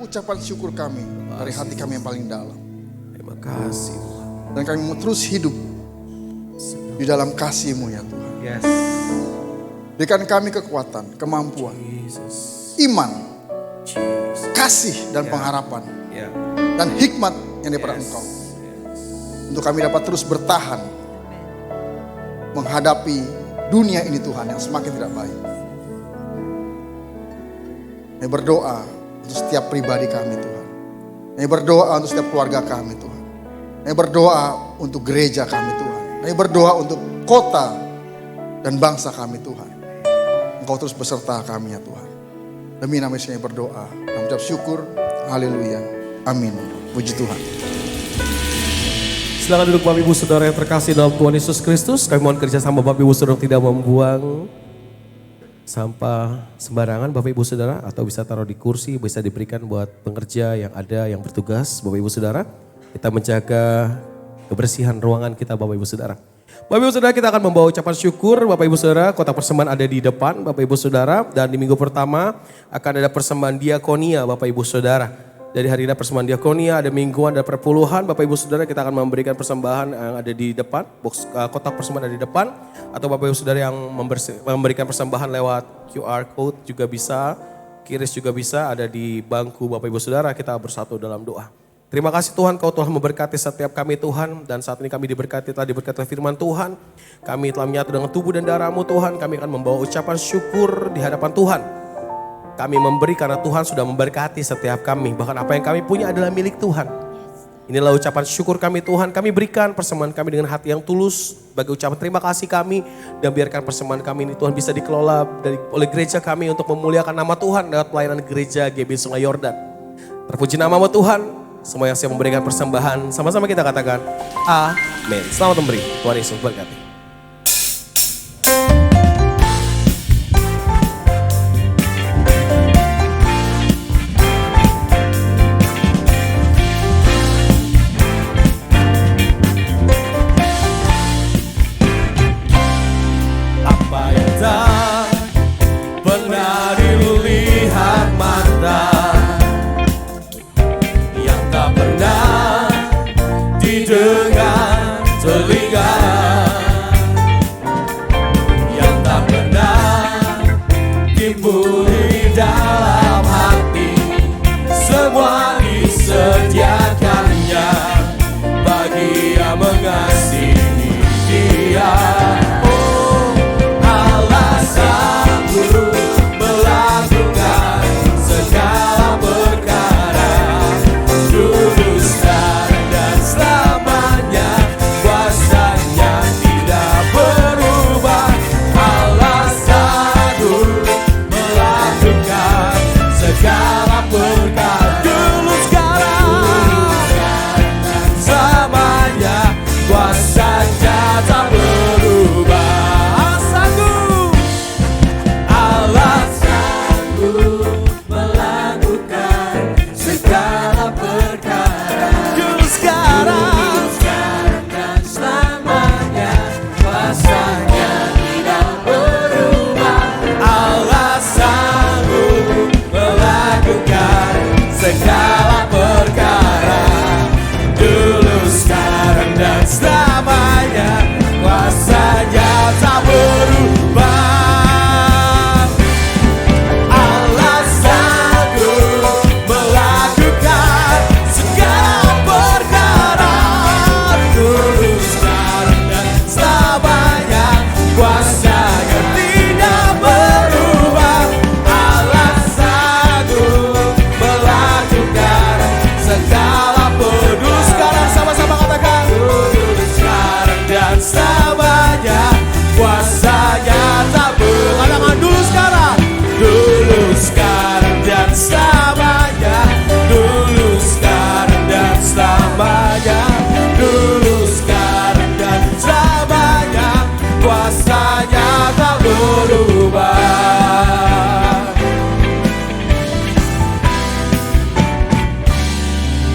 ucapan syukur kami dari hati kami yang paling dalam. Terima kasih Tuhan. Dan kami mau terus hidup di dalam kasih-Mu ya Tuhan. Yes. Berikan kami kekuatan, kemampuan, Jesus. iman, Jesus. kasih dan pengharapan. Ya. Dan hikmat yang daripada Engkau. Untuk kami dapat terus bertahan menghadapi dunia ini Tuhan yang semakin tidak baik. Kami berdoa untuk setiap pribadi kami Tuhan. Kami berdoa untuk setiap keluarga kami Tuhan. Kami berdoa untuk gereja kami Tuhan. Kami berdoa untuk kota dan bangsa kami Tuhan. Engkau terus beserta kami ya Tuhan. Demi nama Yesus kami berdoa dan mengucap syukur. Haleluya. Amin. Puji Tuhan. Silakan duduk Bapak Ibu Saudara yang terkasih dalam Tuhan Yesus Kristus. Kami mohon kerjasama Bapak Ibu Saudara tidak membuang sampah sembarangan Bapak Ibu Saudara. Atau bisa taruh di kursi, bisa diberikan buat pekerja yang ada yang bertugas Bapak Ibu Saudara. Kita menjaga kebersihan ruangan kita Bapak Ibu Saudara. Bapak Ibu Saudara kita akan membawa ucapan syukur Bapak Ibu Saudara. Kotak persembahan ada di depan Bapak Ibu Saudara. Dan di minggu pertama akan ada persembahan diakonia Bapak Ibu Saudara. Dari hari ini persembahan diakonia, ada mingguan, ada perpuluhan. Bapak Ibu Saudara kita akan memberikan persembahan yang ada di depan. Kotak persembahan ada di depan. Atau Bapak Ibu Saudara yang memberikan persembahan lewat QR code juga bisa. Kiris juga bisa, ada di bangku Bapak Ibu Saudara. Kita bersatu dalam doa. Terima kasih Tuhan, Kau telah memberkati setiap kami Tuhan. Dan saat ini kami telah diberkati firman Tuhan. Kami telah menyatu dengan tubuh dan darah-Mu Tuhan. Kami akan membawa ucapan syukur di hadapan Tuhan. Kami memberi karena Tuhan sudah memberkati setiap kami. Bahkan apa yang kami punya adalah milik Tuhan. Inilah ucapan syukur kami Tuhan. Kami berikan persembahan kami dengan hati yang tulus. Bagi ucapan terima kasih kami. Dan biarkan persembahan kami ini Tuhan bisa dikelola oleh gereja kami untuk memuliakan nama Tuhan lewat pelayanan gereja GB Sungai Yordan. Terpuji nama-Mu Tuhan. Semua yang siap memberikan persembahan. Sama-sama kita katakan amin. Selamat memberi. Tuhan Yesus berkati.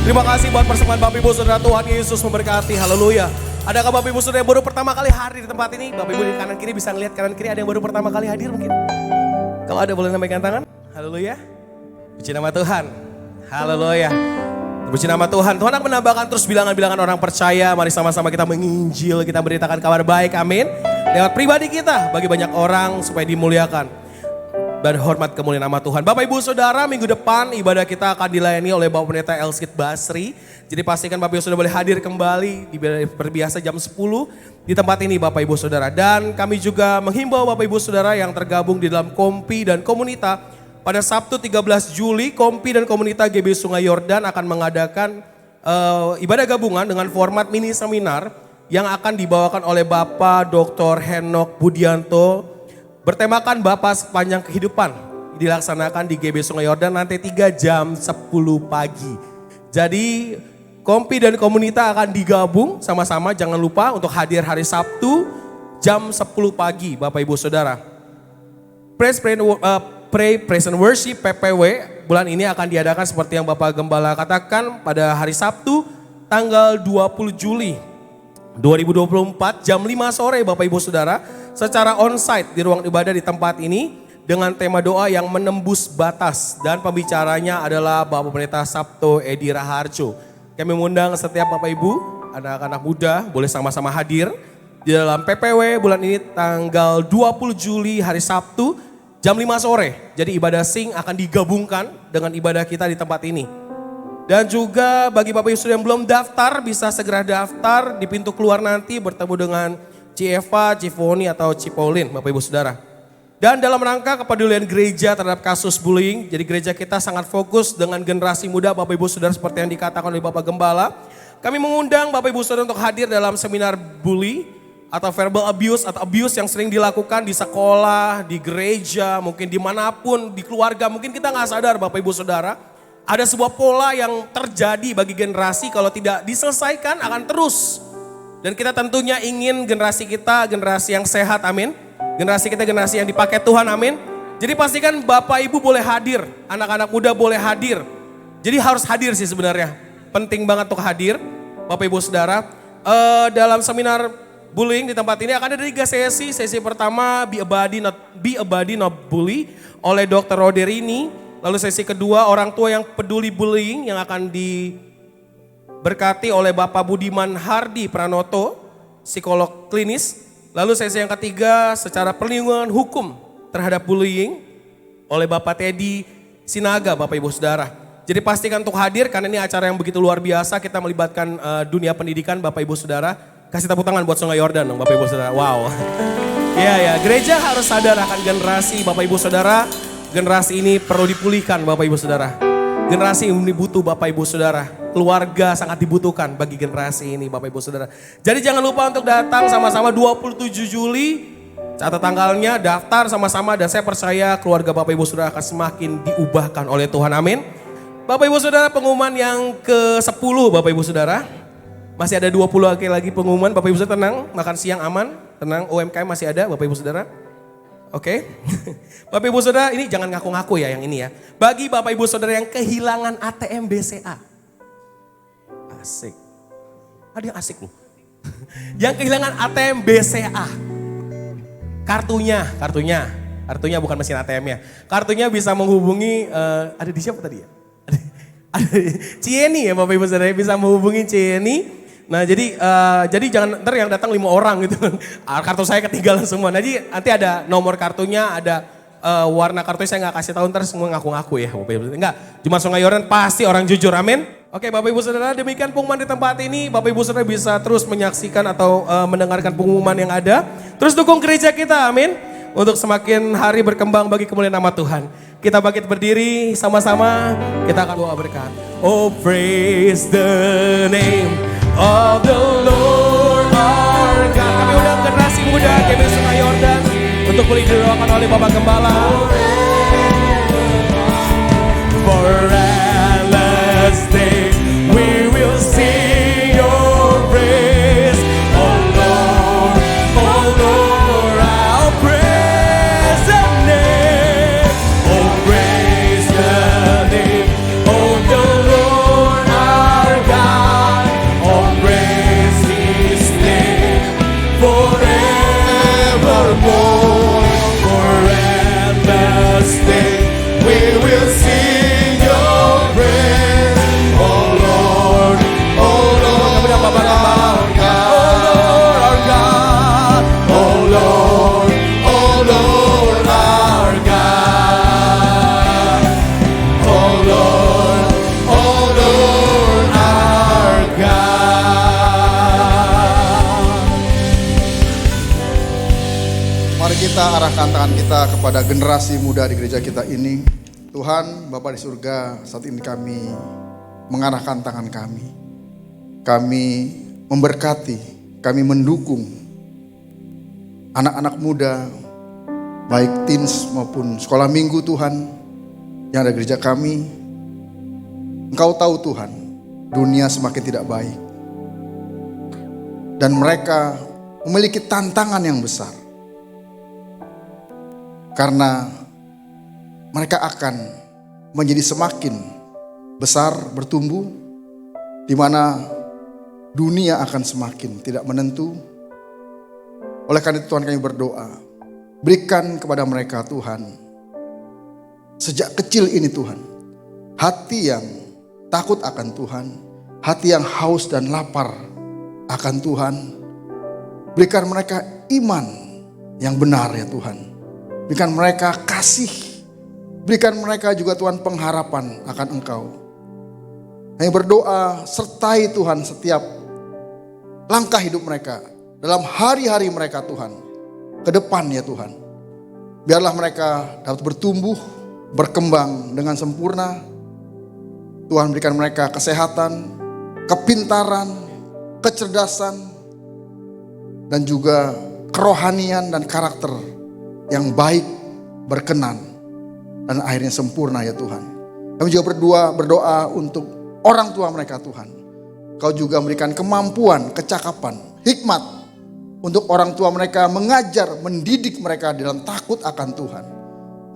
Terima kasih buat persembahan Bapak Ibu Saudara. Tuhan Yesus memberkati. Haleluya. Adakah Bapak Ibu Saudara yang baru pertama kali hadir di tempat ini? Bapak Ibu di kanan kiri bisa ngelihat kanan kiri, ada yang baru pertama kali hadir mungkin? Kalau ada boleh naikkan tangan. Haleluya. Puji nama Tuhan. Haleluya. Terpuji nama Tuhan. Tuhan akan menambahkan terus bilangan-bilangan orang percaya. Mari sama-sama kita menginjil, kita beritakan kabar baik, amin. Lewat pribadi kita, bagi banyak orang supaya dimuliakan. Dan hormat kemuliaan nama Tuhan. Bapak Ibu Saudara, minggu depan ibadah kita akan dilayani oleh Bapak Pendeta Elskid Basri. Jadi pastikan Bapak Ibu Saudara boleh hadir kembali di perbiasa jam 10 di tempat ini Bapak Ibu Saudara. Dan kami juga menghimbau Bapak Ibu Saudara yang tergabung di dalam Kompi dan Komunita. Pada Sabtu 13 Juli, Kompi dan Komunita GB Sungai Yordan akan mengadakan ibadah gabungan dengan format mini seminar yang akan dibawakan oleh Bapak Dr. Henok Budianto. Bertemakan Bapak sepanjang kehidupan, dilaksanakan di GB Sungai Yordan nanti 3 jam 10 pagi. Jadi Kompi dan Komunita akan digabung sama-sama, jangan lupa untuk hadir hari Sabtu jam 10 pagi Bapak Ibu Saudara. Pray, Praise and Worship PPW bulan ini akan diadakan seperti yang Bapak Gembala katakan pada hari Sabtu tanggal 20 Juli 2024 jam 5 sore Bapak Ibu Saudara. Secara onsite di ruang ibadah di tempat ini dengan tema doa yang menembus batas dan pembicaranya adalah Bapak Pendeta Sabto Edi Raharjo. Kami mengundang setiap Bapak Ibu, anak-anak muda boleh sama-sama hadir di dalam PPW bulan ini tanggal 20 Juli hari Sabtu jam 5 sore. Jadi ibadah sing akan digabungkan dengan ibadah kita di tempat ini. Dan juga bagi Bapak Ibu Saudara yang belum daftar bisa segera daftar di pintu keluar nanti bertemu dengan Eva, Cifoni atau Cipolin Bapak Ibu Saudara. Dan dalam rangka kepedulian gereja terhadap kasus bullying, jadi gereja kita sangat fokus dengan generasi muda Bapak Ibu Saudara seperti yang dikatakan oleh Bapak Gembala. Kami mengundang Bapak Ibu Saudara untuk hadir dalam seminar bully atau verbal abuse atau abuse yang sering dilakukan di sekolah, di gereja, mungkin dimanapun, di keluarga. Mungkin kita nggak sadar Bapak Ibu Saudara, ada sebuah pola yang terjadi bagi generasi kalau tidak diselesaikan akan terus. Dan kita tentunya ingin generasi kita generasi yang sehat, amin. Generasi kita generasi yang dipakai Tuhan, amin. Jadi pastikan Bapak Ibu boleh hadir, anak-anak muda boleh hadir. Jadi harus hadir sih sebenarnya. Penting banget untuk hadir Bapak Ibu Saudara. Dalam seminar bullying di tempat ini akan ada 3 sesi. Sesi pertama Be a Body Not Bully oleh Dr. Roderini. Lalu sesi kedua orang tua yang peduli bullying yang akan diberkati oleh Bapak Budiman Hardi Pranoto, psikolog klinis. Lalu sesi yang ketiga secara perlindungan hukum terhadap bullying oleh Bapak Teddy Sinaga Bapak Ibu Saudara. Jadi pastikan untuk hadir karena ini acara yang begitu luar biasa, kita melibatkan dunia pendidikan Bapak Ibu Saudara. Kasih tepuk tangan buat Sungai Yordan dong Bapak Ibu Saudara. Wow. Ya, gereja harus sadar akan generasi Bapak Ibu Saudara. Generasi ini perlu dipulihkan Bapak Ibu Saudara. Generasi ini butuh Bapak Ibu Saudara. Keluarga sangat dibutuhkan bagi generasi ini Bapak Ibu Saudara. Jadi jangan lupa untuk datang sama-sama 27 Juli. Catat tanggalnya, daftar sama-sama dan saya percaya keluarga Bapak Ibu Saudara akan semakin diubahkan oleh Tuhan, amin. Bapak Ibu Saudara, pengumuman yang ke-10 Bapak Ibu Saudara. Masih ada 20 lagi pengumuman, Bapak Ibu Saudara tenang, makan siang aman, tenang, UMKM masih ada Bapak Ibu Saudara. Oke, Bapak Ibu Saudara ini jangan ngaku-ngaku ya yang ini ya. Bagi Bapak Ibu Saudara yang kehilangan ATM BCA. Asik, ada yang asik loh. Yang kehilangan ATM BCA. Kartunya bukan mesin ATM-nya. Kartunya bisa menghubungi, ada di siapa tadi ya? Ada Cieni ya Bapak Ibu Saudara, bisa menghubungi Cieni. Nah jadi jangan ntar yang datang 5 orang gitu. Kartu saya ketinggalan semua. Jadi nanti ada nomor kartunya, ada warna kartunya saya nggak kasih tahu, ntar semua ngaku-ngaku ya Bapak Ibu. Enggak, cuma Sungai Yordan pasti orang jujur, amin. Oke Bapak Ibu Saudara, demikian pengumuman di tempat ini. Bapak Ibu Saudara bisa terus menyaksikan atau mendengarkan pengumuman yang ada. Terus dukung gereja kita, amin. Untuk semakin hari berkembang bagi kemuliaan nama Tuhan. Kita bangkit berdiri sama-sama, kita akan doa berkat. Oh praise the name of the Lord our God. Kami undang generasi muda GB Sungai Yordan untuk boleh didoakan oleh Bapak Gembala. For endless day we will sing your praise. Oh Lord, I'll praise the name. Oh praise the name of the Lord our God. Oh praise His name forevermore. For endless day we will sing your arahkan tangan kita kepada generasi muda di gereja kita ini. Tuhan, Bapa di surga, saat ini kami mengarahkan tangan kami. Kami memberkati, kami mendukung anak-anak muda, baik teens maupun sekolah minggu Tuhan, yang ada gereja kami. Engkau tahu Tuhan, dunia semakin tidak baik. Dan mereka memiliki tantangan yang besar. Karena mereka akan menjadi semakin besar, bertumbuh, di mana dunia akan semakin tidak menentu. Oleh karena itu Tuhan kami berdoa, berikan kepada mereka Tuhan, sejak kecil ini Tuhan, hati yang takut akan Tuhan, hati yang haus dan lapar akan Tuhan. Berikan mereka iman yang benar ya Tuhan. Berikan mereka kasih. Berikan mereka juga Tuhan pengharapan akan Engkau. Kami berdoa sertai Tuhan setiap langkah hidup mereka. Dalam hari-hari mereka Tuhan. Ke depan ya Tuhan. Biarlah mereka dapat bertumbuh, berkembang dengan sempurna. Tuhan berikan mereka kesehatan, kepintaran, kecerdasan, dan juga kerohanian dan karakter yang baik, berkenan, dan akhirnya sempurna ya Tuhan. Kami juga berdoa untuk orang tua mereka Tuhan. Kau juga memberikan kemampuan, kecakapan, hikmat untuk orang tua mereka mengajar, mendidik mereka dalam takut akan Tuhan.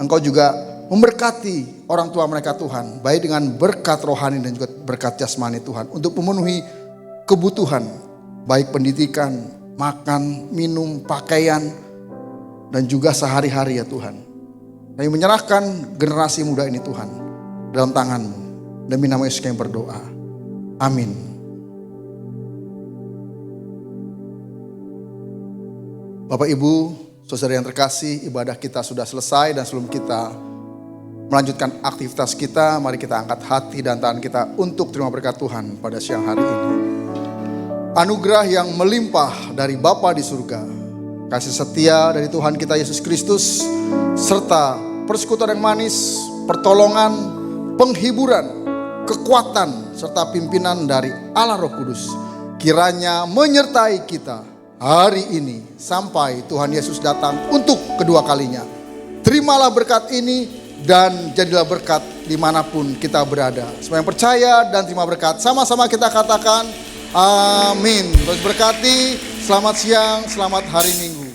Engkau juga memberkati orang tua mereka Tuhan, baik dengan berkat rohani dan juga berkat jasmani Tuhan, untuk memenuhi kebutuhan, baik pendidikan, makan, minum, pakaian, dan juga sehari-hari ya Tuhan. Kami menyerahkan generasi muda ini Tuhan dalam tangan-Mu. Demi nama Yesus kami berdoa. Amin. Bapak Ibu, saudara yang terkasih, ibadah kita sudah selesai, dan sebelum kita melanjutkan aktivitas kita, mari kita angkat hati dan tangan kita untuk terima berkat Tuhan pada siang hari ini. Anugerah yang melimpah dari Bapa di surga, kasih setia dari Tuhan kita Yesus Kristus, serta persekutuan yang manis, pertolongan, penghiburan, kekuatan, serta pimpinan dari Allah Roh Kudus, kiranya menyertai kita hari ini sampai Tuhan Yesus datang untuk kedua kalinya. Terimalah berkat ini dan jadilah berkat dimanapun kita berada. Semua yang percaya dan terima berkat, sama-sama kita katakan amin. Terus berkati, selamat siang, selamat hari Minggu.